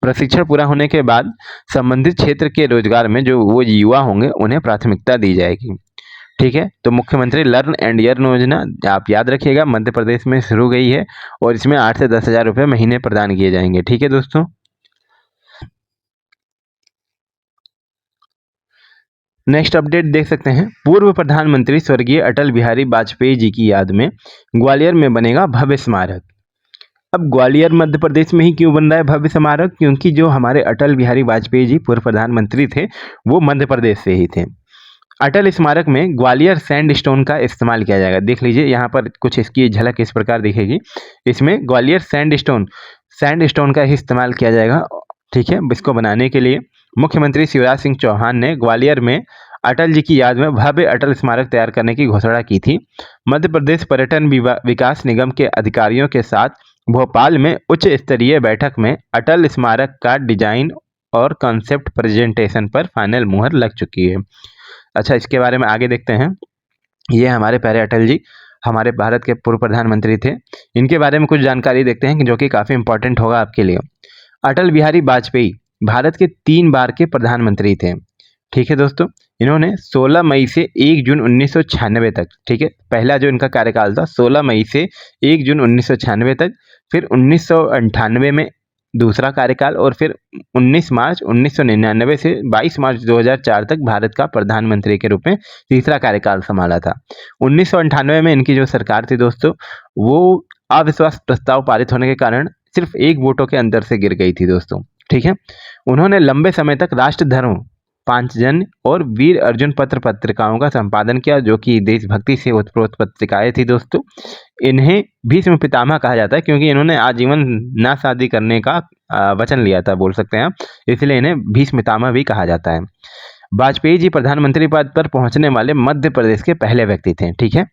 प्रशिक्षण पूरा होने के बाद संबंधित क्षेत्र के रोजगार में जो वो युवा होंगे उन्हें प्राथमिकता दी जाएगी। ठीक है, तो मुख्यमंत्री लर्न एंड अर्न योजना आप याद रखिएगा, मध्य प्रदेश में शुरू गई है और इसमें 8 से 10,000 रुपये महीने प्रदान किए जाएंगे। ठीक है दोस्तों, नेक्स्ट अपडेट देख सकते हैं। पूर्व प्रधानमंत्री स्वर्गीय अटल बिहारी वाजपेयी जी की याद में ग्वालियर में बनेगा भव्य स्मारक। अब ग्वालियर मध्य प्रदेश में ही क्यों बन रहा है भव्य स्मारक? क्योंकि जो हमारे अटल बिहारी वाजपेयी जी पूर्व प्रधानमंत्री थे वो मध्य प्रदेश से ही थे। अटल स्मारक में ग्वालियर सैंडस्टोन का इस्तेमाल किया जाएगा। देख लीजिए यहाँ पर कुछ इसकी झलक इस प्रकार दिखेगी। इसमें ग्वालियर सैंडस्टोन का ही इस्तेमाल किया जाएगा। ठीक है, इसको बनाने के लिए मुख्यमंत्री शिवराज सिंह चौहान ने ग्वालियर में अटल जी की याद में भव्य अटल स्मारक तैयार करने की घोषणा की थी। मध्य प्रदेश पर्यटन विकास निगम के अधिकारियों के साथ भोपाल में उच्च स्तरीय बैठक में अटल स्मारक का डिजाइन और कॉन्सेप्ट प्रेजेंटेशन पर फाइनल मुहर लग चुकी है। अच्छा, इसके बारे में आगे देखते हैं। ये हमारे प्यारे अटल जी हमारे भारत के पूर्व प्रधानमंत्री थे। इनके बारे में कुछ जानकारी देखते हैं जो कि काफ़ी इंपॉर्टेंट होगा आपके लिए। अटल बिहारी वाजपेयी भारत के 3 बार के प्रधानमंत्री थे। ठीक है दोस्तों, इन्होंने 16 मई से 1 जून 1996 तक, ठीक है, पहला जो इनका कार्यकाल था 16 मई से 1 जून 1996 तक, फिर 1998 में दूसरा कार्यकाल और फिर 19 मार्च 1999 से 22 मार्च 2004 तक भारत का प्रधानमंत्री के रूप में तीसरा कार्यकाल संभाला था। 1998 में इनकी जो सरकार थी दोस्तों वो अविश्वास प्रस्ताव पारित होने के कारण सिर्फ 1 वोटों के अंतर से गिर गई थी दोस्तों। ठीक है, उन्होंने लंबे समय तक राष्ट्रधर्म, पांचजन्य और वीर अर्जुन पत्र पत्रिकाओं का संपादन किया जो कि देशभक्ति से उत्प्रोत पत्रिकाएं थी दोस्तों। इन्हें भीष्म पितामह कहा जाता है क्योंकि इन्होंने आजीवन ना शादी करने का वचन लिया था, बोल सकते हैं आप, इसलिए इन्हें भीष्म पितामह भी कहा जाता है। वाजपेयी जी प्रधानमंत्री पद पर पहुंचने वाले मध्य प्रदेश के पहले व्यक्ति थे। ठीक है,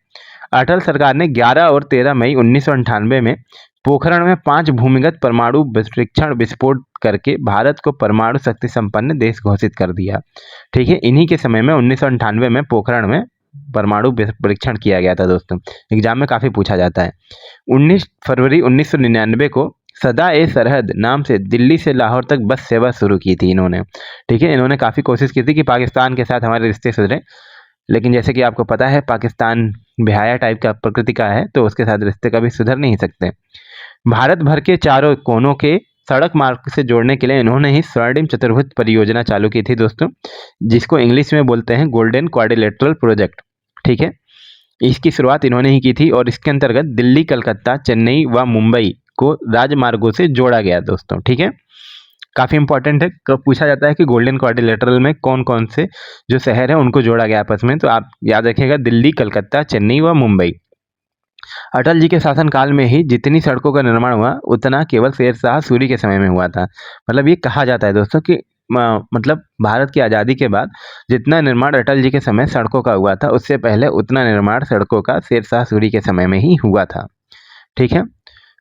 अटल सरकार ने 11 और 13 मई 1998 में पोखरण में 5 भूमिगत परमाणु परीक्षण विस्फोट करके भारत को परमाणु शक्ति संपन्न देश घोषित कर दिया। ठीक है, इन्हीं के समय में 1998 में पोखरण में परमाणु परीक्षण किया गया था दोस्तों। एग्जाम में काफ़ी पूछा जाता है। 19 फरवरी 1999 को सदा ए सरहद नाम से दिल्ली से लाहौर तक बस सेवा शुरू की थी इन्होंने। ठीक है, इन्होंने काफ़ी कोशिश की थी कि पाकिस्तान के साथ हमारे रिश्ते सुधरे, लेकिन जैसे कि आपको पता है पाकिस्तान बेहाया टाइप का प्रकृति का है तो उसके साथ रिश्ते कभी सुधर नहीं सकते। भारत भर के चारों कोनों के सड़क मार्ग से जोड़ने के लिए इन्होंने ही स्वर्णिम चतुर्भुज परियोजना चालू की थी दोस्तों, जिसको इंग्लिश में बोलते हैं गोल्डन क्वाड्रिलेटरल प्रोजेक्ट। ठीक है, इसकी शुरुआत इन्होंने ही की थी और इसके अंतर्गत दिल्ली, कलकत्ता, चेन्नई व मुंबई को राजमार्गों से जोड़ा गया दोस्तों। ठीक है, काफ़ी इंपॉर्टेंट है, पूछा जाता है कि गोल्डन क्वाड्रिलेटरल में कौन कौन से जो शहर हैं उनको जोड़ा गया आपस में, तो आप याद रखिएगा दिल्ली, कलकत्ता, चेन्नई व मुंबई। अटल जी के शासनकाल में ही जितनी सड़कों का निर्माण हुआ उतना केवल शेरशाह सूरी के समय में हुआ था। मतलब ये कहा जाता है दोस्तों कि मतलब भारत की आज़ादी के बाद जितना निर्माण अटल जी के समय सड़कों का हुआ था उससे पहले उतना निर्माण सड़कों का शेरशाह सूरी के समय में ही हुआ था। ठीक है,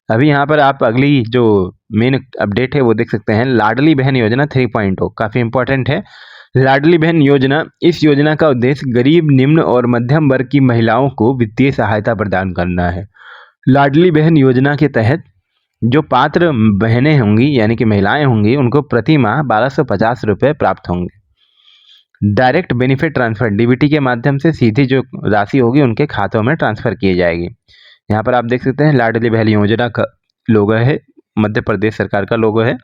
अभी यहाँ पर आप अगली जो मेन अपडेट है वो देख सकते हैं। लाडली बहन योजना 3.0 काफ़ी इंपॉर्टेंट है। लाडली बहन योजना, इस योजना का उद्देश्य गरीब, निम्न और मध्यम वर्ग की महिलाओं को वित्तीय सहायता प्रदान करना है। लाडली बहन योजना के तहत जो पात्र बहनें होंगी यानी कि महिलाएं होंगी उनको प्रति माह 1250 रुपये प्राप्त होंगे। डायरेक्ट बेनिफिट ट्रांसफर DBT के माध्यम से सीधी जो राशि होगी उनके खातों में ट्रांसफर की जाएगी। यहाँ पर आप देख सकते हैं लाडली बहन योजना का लोगो है, मध्य प्रदेश सरकार का लोगो है।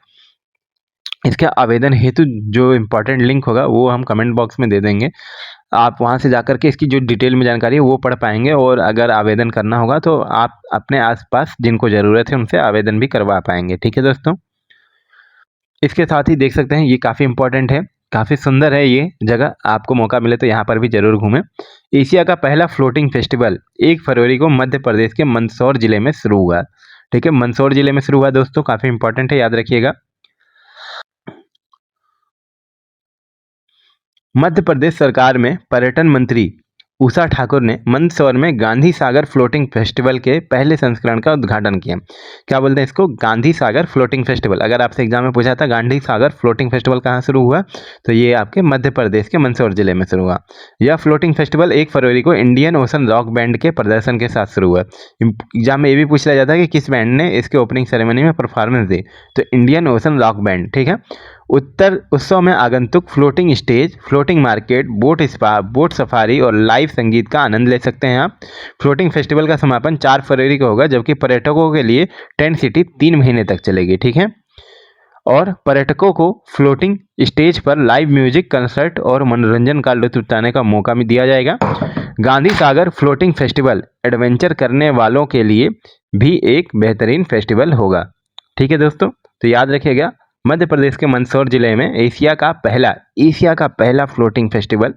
इसके आवेदन हेतु जो इम्पोर्टेंट लिंक होगा वो हम कमेंट बॉक्स में दे देंगे, आप वहाँ से जाकर के इसकी जो डिटेल में जानकारी है वो पढ़ पाएंगे, और अगर आवेदन करना होगा तो आप अपने आसपास जिनको ज़रूरत है उनसे आवेदन भी करवा पाएंगे। ठीक है दोस्तों, इसके साथ ही देख सकते हैं ये काफ़ी इंपॉर्टेंट है, काफ़ी सुंदर है ये जगह, आपको मौका मिले तो यहाँ पर भी ज़रूर घूमें। एशिया का पहला फ्लोटिंग फेस्टिवल 1 फरवरी को मध्य प्रदेश के मंदसौर जिले में शुरू हुआ। ठीक है, मंदसौर जिले में शुरू हुआ दोस्तों, काफ़ी इंपॉर्टेंट है, याद रखिएगा। मध्य प्रदेश सरकार में पर्यटन मंत्री उषा ठाकुर ने मंदसौर में गांधी सागर फ्लोटिंग फेस्टिवल के पहले संस्करण का उद्घाटन किया। क्या बोलते हैं इसको? Gandhi Sagar floating festival. अगर आपसे एग्जाम में पूछा था गांधी सागर फ्लोटिंग फेस्टिवल कहाँ शुरू हुआ, तो ये आपके मध्य प्रदेश के मंदसौर जिले में शुरू हुआ। यह फ्लोटिंग फेस्टिवल 1 फरवरी को इंडियन ओशन रॉक बैंड के प्रदर्शन के साथ शुरू हुआ। एग्जाम में ये भी पूछ लिया जाता है कि किस बैंड ने इसके ओपनिंग सेरेमनी में परफॉर्मेंस दी, तो इंडियन ओशन रॉक बैंड। ठीक है, उत्तर उत्सव में आगंतुक floating stage, floating market, boat spa, boat safari और लाइव संगीत का आनंद ले सकते हैं आप। फ्लोटिंग फेस्टिवल का समापन 4 फरवरी को होगा, जबकि पर्यटकों के लिए टेंट सिटी 3 महीने तक चलेगी। ठीक है, और पर्यटकों को फ्लोटिंग स्टेज पर लाइव म्यूजिक, कंसर्ट और मनोरंजन का लुत्फ उठाने का मौका भी दिया जाएगा। Gandhi Sagar floating festival adventure करने वालों के लिए भी एक बेहतरीन फेस्टिवल होगा। ठीक है दोस्तों, तो याद रखिएगा मध्य प्रदेश के मंदसौर जिले में एशिया का पहला फ्लोटिंग फेस्टिवल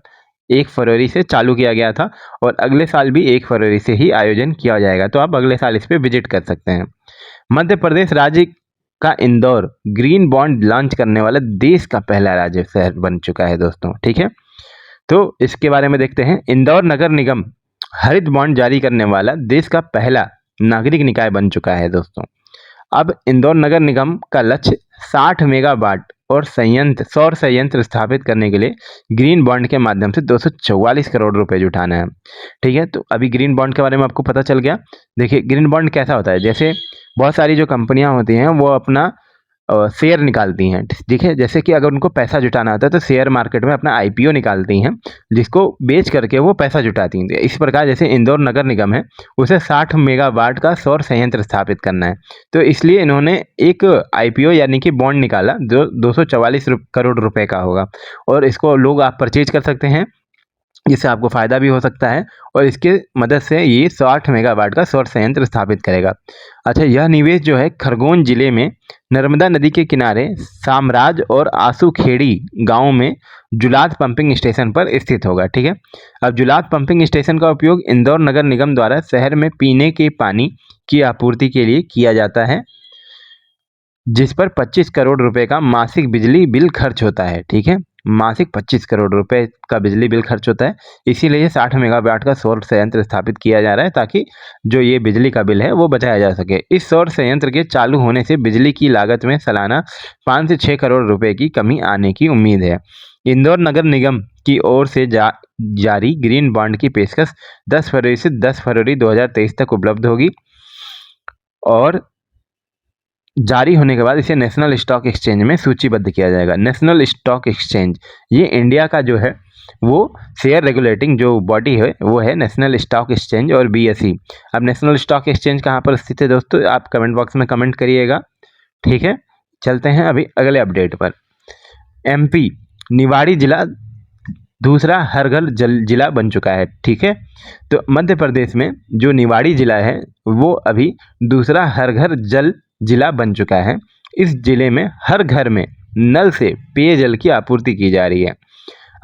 1 फरवरी से चालू किया गया था, और अगले साल भी 1 फरवरी से ही आयोजन किया जाएगा, तो आप अगले साल इस पर विजिट कर सकते हैं। मध्य प्रदेश राज्य का इंदौर ग्रीन बॉन्ड लॉन्च करने वाला देश का पहला राज्य शहर बन चुका है दोस्तों। ठीक है, तो इसके बारे में देखते हैं। इंदौर नगर निगम हरित बॉन्ड जारी करने वाला देश का पहला नागरिक निकाय बन चुका है दोस्तों। अब इंदौर नगर निगम का लक्ष्य 60 मेगावाट और सौर संयंत्र स्थापित करने के लिए ग्रीन बॉन्ड के माध्यम से 244 करोड़ रुपए जुटाना है। ठीक है, तो अभी ग्रीन बॉन्ड के बारे में आपको पता चल गया। देखिए ग्रीन बॉन्ड कैसा होता है, जैसे बहुत सारी जो कंपनियां होती हैं वो अपना शेयर निकालती हैं। ठीक है, जैसे कि अगर उनको पैसा जुटाना होता है तो शेयर मार्केट में अपना आईपीओ निकालती हैं, जिसको बेच करके वो पैसा जुटाती हैं। इस प्रकार जैसे इंदौर नगर निगम है, उसे 60 मेगावाट का सौर संयंत्र स्थापित करना है, तो इसलिए इन्होंने एक आईपीओ यानी कि बॉन्ड निकाला जो 244 करोड़ रुपए का होगा, और इसको लोग आप परचेज कर सकते हैं, जिससे आपको फ़ायदा भी हो सकता है, और इसके मदद से ये 60 मेगावाट का सौर संयंत्र स्थापित करेगा। अच्छा, यह निवेश जो है खरगोन जिले में नर्मदा नदी के किनारे सामराज और आसूखेड़ी गांव में जुलाद पंपिंग स्टेशन पर स्थित होगा। ठीक है, अब जुलाद पंपिंग स्टेशन का उपयोग इंदौर नगर निगम द्वारा शहर में पीने के पानी की आपूर्ति के लिए किया जाता है, जिस पर 25 करोड़ रुपए का मासिक बिजली बिल खर्च होता है। ठीक है, मासिक 25 करोड़ रुपए का बिजली बिल खर्च होता है, इसीलिए 60 मेगावाट का सौर संयंत्र स्थापित किया जा रहा है, ताकि जो ये बिजली का बिल है वो बचाया जा सके। इस सौर संयंत्र के चालू होने से बिजली की लागत में सालाना 5 से 6 करोड़ रुपए की कमी आने की उम्मीद है। इंदौर नगर निगम की ओर से जारी ग्रीन बॉन्ड की पेशकश 10 फरवरी से 10 फरवरी 2023 तक उपलब्ध होगी, और जारी होने के बाद इसे नेशनल स्टॉक एक्सचेंज में सूचीबद्ध किया जाएगा। नेशनल स्टॉक एक्सचेंज ये इंडिया का जो है वो शेयर रेगुलेटिंग जो बॉडी है वो है नेशनल स्टॉक एक्सचेंज और बीएसई। अब नेशनल स्टॉक एक्सचेंज कहाँ पर स्थित है दोस्तों, आप कमेंट बॉक्स में कमेंट करिएगा। ठीक है, चलते हैं अभी अगले अपडेट पर। एमपी निवाड़ी जिला दूसरा हर घर जल जिला बन चुका है। ठीक है, तो मध्य प्रदेश में जो निवाड़ी जिला है वो अभी दूसरा हर घर जल जिला बन चुका है। इस जिले में हर घर में नल से पेयजल की आपूर्ति की जा रही है।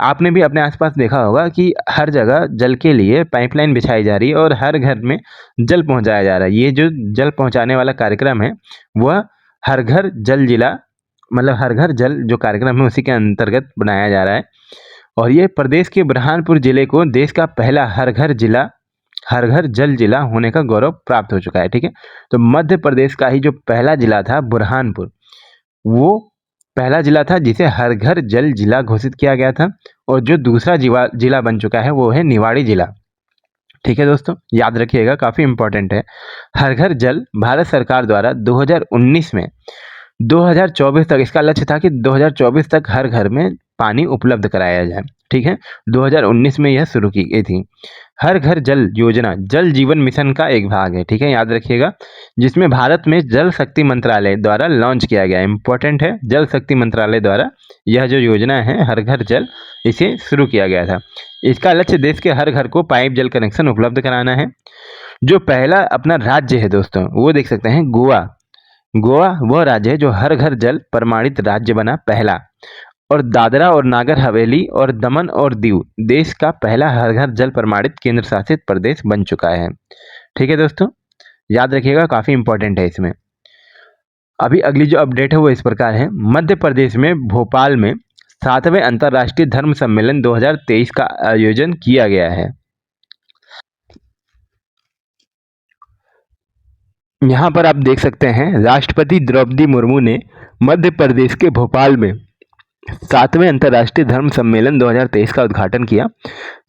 आपने भी अपने आसपास देखा होगा कि हर जगह जल के लिए पाइपलाइन बिछाई जा रही है और हर घर में जल पहुंचाया जा रहा है। ये जो जल पहुंचाने वाला कार्यक्रम है वह हर घर जल जिला, मतलब हर घर जल जो कार्यक्रम है उसी के अंतर्गत बनाया जा रहा है, और ये प्रदेश के बुरहानपुर जिले को देश का पहला हर घर जल जिला होने का गौरव प्राप्त हो चुका है। ठीक है, तो मध्य प्रदेश का ही जो पहला जिला था बुरहानपुर, वो पहला जिला था जिसे हर घर जल जिला घोषित किया गया था, और जो दूसरा जिला बन चुका है वो है निवाड़ी जिला। ठीक है दोस्तों, याद रखिएगा, काफ़ी इंपॉर्टेंट है। हर घर जल भारत सरकार द्वारा 2019 में 2024 तक, इसका लक्ष्य था कि 2024 तक हर घर में पानी उपलब्ध कराया जाए। ठीक है, 2019 में यह शुरू की गई थी। हर घर जल योजना जल जीवन मिशन का एक भाग है, ठीक है, याद रखिएगा, जिसमें भारत में जल शक्ति मंत्रालय द्वारा लॉन्च किया गया है। इंपॉर्टेंट है, जल शक्ति मंत्रालय द्वारा यह जो योजना है हर घर जल, इसे शुरू किया गया था। इसका लक्ष्य देश के हर घर को पाइप जल कनेक्शन उपलब्ध कराना है। जो पहला अपना राज्य है दोस्तों, वो देख सकते हैं गोवा। गोवा वह राज्य है जो हर घर जल प्रमाणित राज्य बना पहला, और दादरा और नागर हवेली और दमन और दीव देश का पहला हर घर जल प्रमाणित केंद्र शासित प्रदेश बन चुका है। ठीक है दोस्तों, याद रखिएगा, काफ़ी इंपॉर्टेंट है इसमें। अभी अगली जो अपडेट है वो इस प्रकार है। मध्य प्रदेश में भोपाल में 7वें अंतर्राष्ट्रीय धर्म सम्मेलन 2023 का आयोजन किया गया है। यहाँ पर आप देख सकते हैं राष्ट्रपति द्रौपदी मुर्मू ने मध्य प्रदेश के भोपाल में 7वें अंतर्राष्ट्रीय धर्म सम्मेलन 2023 का उद्घाटन किया,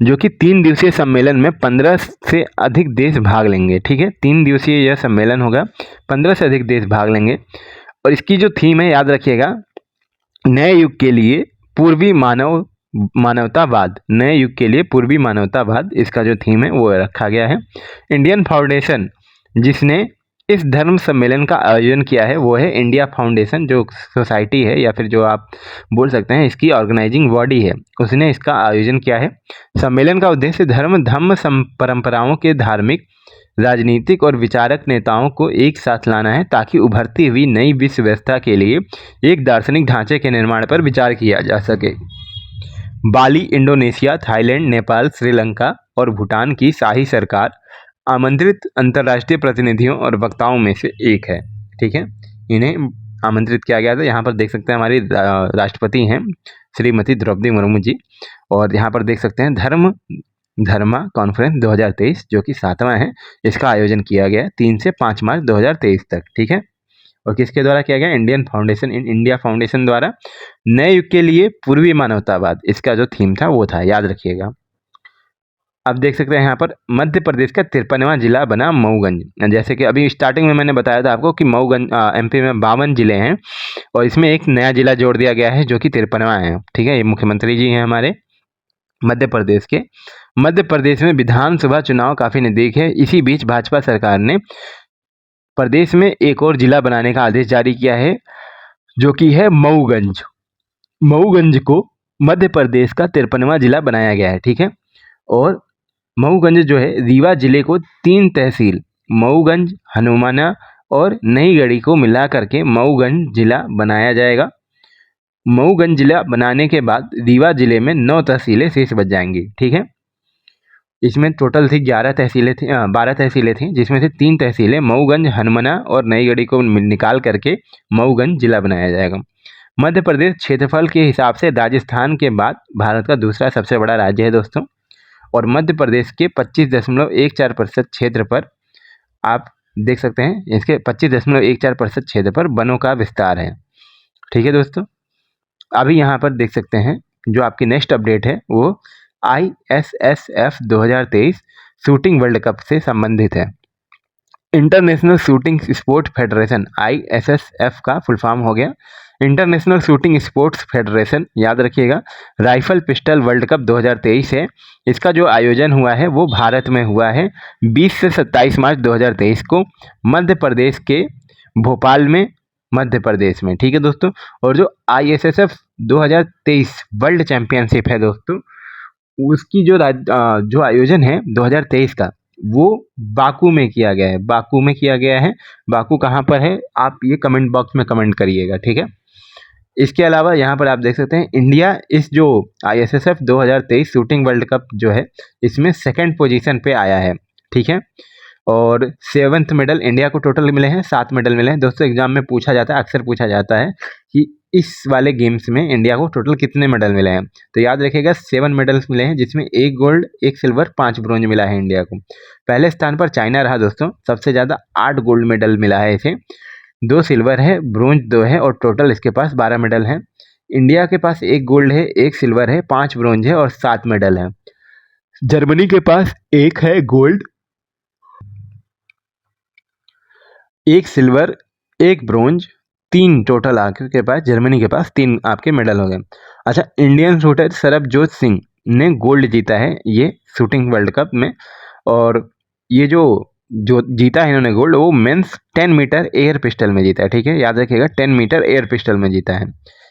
जो कि 3 दिवसीय सम्मेलन में 15 से अधिक देश भाग लेंगे। ठीक है, 3 दिवसीय यह सम्मेलन होगा, 15 से अधिक देश भाग लेंगे। और इसकी जो थीम है याद रखिएगा, नए युग के लिए पूर्वी मानवतावाद, नए युग के लिए पूर्वी मानवतावाद, इसका जो थीम है वो रखा गया है। इंडियन फाउंडेशन जिसने इस धर्म सम्मेलन का आयोजन किया है वो है इंडिया फाउंडेशन, जो सोसाइटी है या फिर जो आप बोल सकते हैं इसकी ऑर्गेनाइजिंग बॉडी है, उसने इसका आयोजन किया है। सम्मेलन का उद्देश्य धर्म परंपराओं के धार्मिक, राजनीतिक और विचारक नेताओं को एक साथ लाना है, ताकि उभरती हुई नई विश्व व्यवस्था के लिए एक दार्शनिक ढांचे के निर्माण पर विचार किया जा सके। बाली, इंडोनेशिया, थाईलैंड, नेपाल, श्रीलंका और भूटान की शाही सरकार आमंत्रित अंतर्राष्ट्रीय प्रतिनिधियों और वक्ताओं में से एक है। ठीक है, इन्हें आमंत्रित किया गया था। यहाँ पर देख सकते हैं हमारी राष्ट्रपति हैं श्रीमती द्रौपदी मुर्मू जी, और यहाँ पर देख सकते हैं धर्मा कॉन्फ्रेंस 2023 जो कि 7वां है, इसका आयोजन किया गया 3 से 5 मार्च 2023 तक। ठीक है, और किसके द्वारा किया गया? इंडिया फाउंडेशन द्वारा। नए युग के लिए पूर्वी मानवतावाद, इसका जो थीम था वो था, याद रखिएगा। अब देख सकते हैं यहाँ पर मध्य प्रदेश का 53वां जिला बना मऊगंज। जैसे कि अभी स्टार्टिंग में मैंने बताया था आपको कि मऊगंज एमपी में 52 जिले हैं, और इसमें एक नया जिला जोड़ दिया गया है जो कि 53वां है। ठीक है, ये मुख्यमंत्री जी हैं हमारे मध्य प्रदेश के। मध्य प्रदेश में विधानसभा चुनाव काफ़ी नज़दीक है। इसी बीच भाजपा सरकार ने प्रदेश में एक और जिला बनाने का आदेश जारी किया है, जो कि है मऊगंज। मऊगंज को मध्य प्रदेश का 53वां जिला बनाया गया है। ठीक है, और मऊगंज जो है रीवा जिले को 3 तहसील मऊगंज, हनुमाना और नईगढ़ी को मिला करके मऊगंज जिला बनाया जाएगा। मऊगंज जिला बनाने के बाद रीवा जिले में 9 तहसीलें शेष बच जाएंगी। ठीक है, इसमें टोटल थी 12 तहसीलें थी, जिसमें से 3 तहसीलें मऊगंज, हनुमाना और नईगढ़ी को निकाल करके मऊगंज जिला बनाया जाएगा। मध्य प्रदेश क्षेत्रफल के हिसाब से राजस्थान के बाद भारत का दूसरा सबसे बड़ा राज्य है दोस्तों, और मध्य प्रदेश के 25.14% क्षेत्र पर आप देख सकते हैं, इसके 25.14% क्षेत्र पर वनों का विस्तार है। ठीक है दोस्तों, अभी यहाँ पर देख सकते हैं जो आपकी नेक्स्ट अपडेट है वो ISSF 2023 शूटिंग वर्ल्ड कप से संबंधित है। International shooting sport federation, ISSF का फुल फॉर्म हो गया इंटरनेशनल शूटिंग स्पोर्ट्स फेडरेशन, याद रखिएगा। राइफल पिस्टल वर्ल्ड कप 2023 है। इसका जो आयोजन हुआ है वो भारत में हुआ है 20 से 27 मार्च 2023 को मध्य प्रदेश के भोपाल में, मध्य प्रदेश में। ठीक है दोस्तों, और जो ISSF 2023 वर्ल्ड चैंपियनशिप है दोस्तों, उसकी जो आयोजन है 2023 का, वो बाकू में किया गया है। बाकू में किया गया है। बाकू कहाँ पर है आप ये कमेंट बॉक्स में कमेंट करिएगा। ठीक है, इसके अलावा यहाँ पर आप देख सकते हैं इंडिया इस जो ISSF 2023 शूटिंग वर्ल्ड कप जो है इसमें 2nd पोजीशन पे आया है। ठीक है, और 7th मेडल इंडिया को टोटल मिले हैं, 7 मेडल मिले हैं दोस्तों। एग्जाम में पूछा जाता है, अक्सर पूछा जाता है कि इस वाले गेम्स में इंडिया को टोटल कितने मेडल मिले हैं, तो याद रखिएगा 7 मेडल्स मिले हैं, जिसमें 1 गोल्ड, 1 सिल्वर, 5 ब्रोंज मिला है इंडिया को। पहले स्थान पर चाइना रहा दोस्तों, सबसे ज़्यादा 8 गोल्ड मेडल मिला है इसे, 2 सिल्वर है, ब्रोंज 2 है, और टोटल इसके पास 12 मेडल हैं। इंडिया के पास 1 गोल्ड है, 1 सिल्वर है, 5 ब्रोंज है और 7 मेडल है। जर्मनी के पास 1 है गोल्ड, 1 सिल्वर, 1 ब्रोंज, 3 टोटल आपके पास, जर्मनी के पास 3 आपके मेडल हो गए। अच्छा, इंडियन शूटर सरबजोत सिंह ने गोल्ड जीता है ये शूटिंग वर्ल्ड कप में। और ये जो जो जीता है इन्होंने गोल्ड, वो मेंस 10 मीटर एयर पिस्टल में जीता है। ठीक है, याद रखिएगा 10 मीटर एयर पिस्टल में जीता है।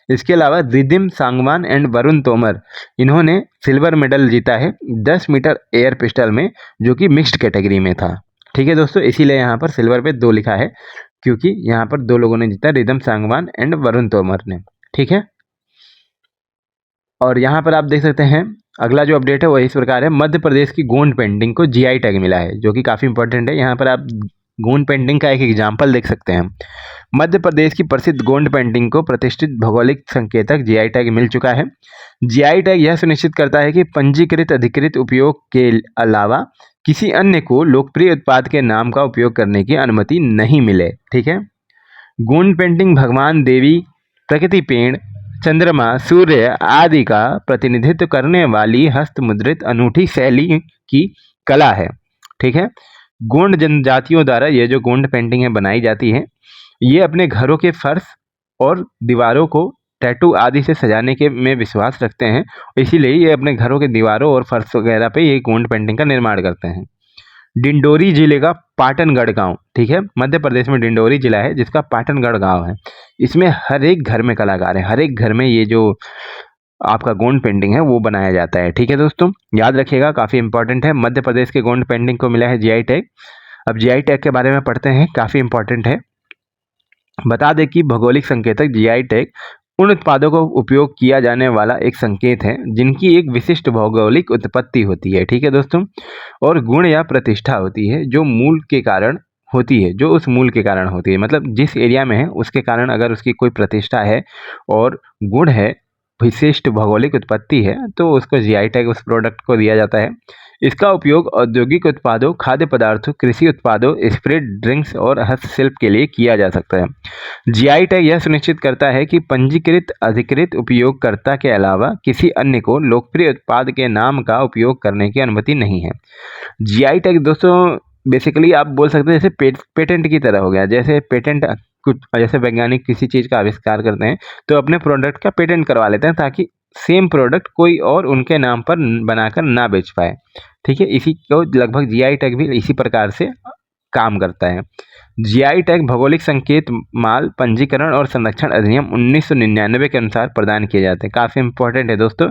इसके अलावा रिदिम सांगवान एंड वरुण तोमर, इन्होंने सिल्वर मेडल जीता है 10 मीटर एयर पिस्टल में, जो कि मिक्स्ड कैटेगरी में था। ठीक है दोस्तों, इसीलिए यहाँ पर सिल्वर पे 2 लिखा है, क्योंकि यहाँ पर 2 लोगों ने जीता, रिदम सांगवान एंड वरुण तोमर ने। ठीक है, और यहाँ पर आप देख सकते हैं अगला जो अपडेट है वो इस प्रकार है। मध्य प्रदेश की गोंड पेंटिंग को जीआई टैग मिला है, जो कि काफ़ी इंपॉर्टेंट है। यहाँ पर आप गोंड पेंटिंग का एक एग्जाम्पल देख सकते हैं। मध्य प्रदेश की प्रसिद्ध गोंड पेंटिंग को प्रतिष्ठित भौगोलिक संकेतक जीआई टैग मिल चुका है। जीआई टैग यह सुनिश्चित करता है कि पंजीकृत अधिकृत उपयोग के अलावा किसी अन्य को लोकप्रिय उत्पाद के नाम का उपयोग करने की अनुमति नहीं मिले। ठीक है, गोंड पेंटिंग भगवान, देवी, प्रकृति, पेड़, चंद्रमा, सूर्य आदि का प्रतिनिधित्व करने वाली हस्तमुद्रित अनूठी शैली की कला है। ठीक है, गोंड जनजातियों द्वारा ये जो गोंड पेंटिंग है बनाई जाती है, ये अपने घरों के फर्श और दीवारों को टैटू आदि से सजाने के में विश्वास रखते हैं। इसीलिए ये अपने घरों के दीवारों और फर्श वगैरह पे ये गोंड पेंटिंग का निर्माण करते हैं। डिंडोरी जिले का पाटनगढ़ गांव, ठीक है, मध्य प्रदेश में डिंडोरी जिला है जिसका पाटनगढ़ गांव है। इसमें हर एक घर में कलाकार है, हर एक घर में ये जो आपका गोंड पेंटिंग है वो बनाया जाता है। ठीक है दोस्तों, याद रखिएगा, काफ़ी इंपॉर्टेंट है। मध्य प्रदेश के गोंड पेंटिंग को मिला है जीआई टैग। अब जीआई टैग के बारे में पढ़ते हैं, काफ़ी इंपॉर्टेंट है। बता दें कि भौगोलिक संकेतक जीआई टैग उन उत्पादों को उपयोग किया जाने वाला एक संकेत है जिनकी एक विशिष्ट भौगोलिक उत्पत्ति होती है। ठीक है दोस्तों, और गुण या प्रतिष्ठा होती है जो मूल के कारण होती है, जो उस मूल के कारण होती है, मतलब जिस एरिया में है उसके कारण अगर उसकी कोई प्रतिष्ठा है और गुण है, विशिष्ट भौगोलिक उत्पत्ति है, तो उसको जीआई टैग उस प्रोडक्ट को दिया जाता है। इसका उपयोग औद्योगिक उत्पादों, खाद्य पदार्थों, कृषि उत्पादों, स्प्रे ड्रिंक्स और हस्तशिल्प के लिए किया जा सकता है। जीआई टैग यह सुनिश्चित करता है कि पंजीकृत अधिकृत उपयोगकर्ता के अलावा किसी अन्य को लोकप्रिय उत्पाद के नाम का उपयोग करने की अनुमति नहीं है। जीआई टैग दोस्तों बेसिकली आप बोल सकते हैं जैसे पेटेंट की तरह हो गया। जैसे पेटेंट कुछ, जैसे वैज्ञानिक किसी चीज़ का आविष्कार करते हैं तो अपने प्रोडक्ट का पेटेंट करवा लेते हैं ताकि सेम प्रोडक्ट कोई और उनके नाम पर बनाकर ना बेच पाए। ठीक है, इसी को लगभग जीआई टैग भी इसी प्रकार से काम करता है। जीआई टैग भौगोलिक संकेत माल पंजीकरण और संरक्षण अधिनियम 1999 के अनुसार प्रदान किए जाते हैं। काफ़ी इंपॉर्टेंट है दोस्तों,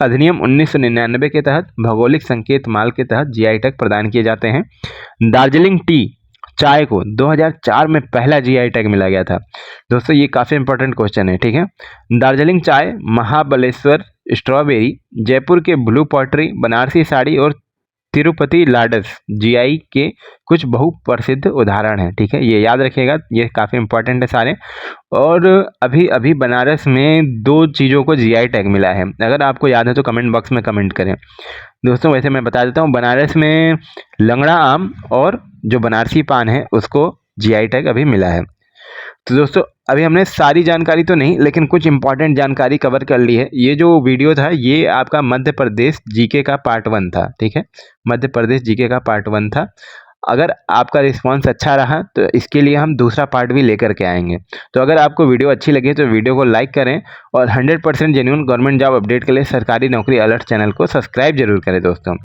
अधिनियम 1999 के तहत भौगोलिक संकेत माल के तहत जीआई टैग प्रदान किए जाते हैं। दार्जिलिंग टी चाय को 2004 में पहला जीआई टैग मिला गया था। दोस्तों ये काफ़ी इंपॉर्टेंट क्वेश्चन है। ठीक है, दार्जिलिंग चाय, महाबलेश्वर स्ट्रॉबेरी, जयपुर के ब्लू पॉटरी, बनारसी साड़ी और तिरुपति लाडस जीआई के कुछ बहुप्रसिद्ध उदाहरण हैं। ठीक है, ये याद रखिएगा, ये काफ़ी इंपॉर्टेंट है सारे। और अभी अभी बनारस में 2 चीज़ों को जीआई टैग मिला है, अगर आपको याद है तो कमेंट बॉक्स में कमेंट करें। दोस्तों वैसे मैं बता देता हूँ, बनारस में लंगड़ा आम और जो बनारसी पान है उसको जीआई टैग अभी मिला है। तो दोस्तों अभी हमने सारी जानकारी तो नहीं, लेकिन कुछ इंपॉर्टेंट जानकारी कवर कर ली है। ये जो वीडियो था ये आपका मध्य प्रदेश जीके का पार्ट 1 था। ठीक है, मध्य प्रदेश जीके का पार्ट 1 था। अगर आपका रिस्पांस अच्छा रहा तो इसके लिए हम दूसरा पार्ट भी लेकर के आएंगे। तो अगर आपको वीडियो अच्छी लगी तो वीडियो को लाइक करें और 100% जेन्युइन गवर्नमेंट जॉब अपडेट के लिए सरकारी नौकरी अलर्ट चैनल को सब्सक्राइब जरूर करें दोस्तों।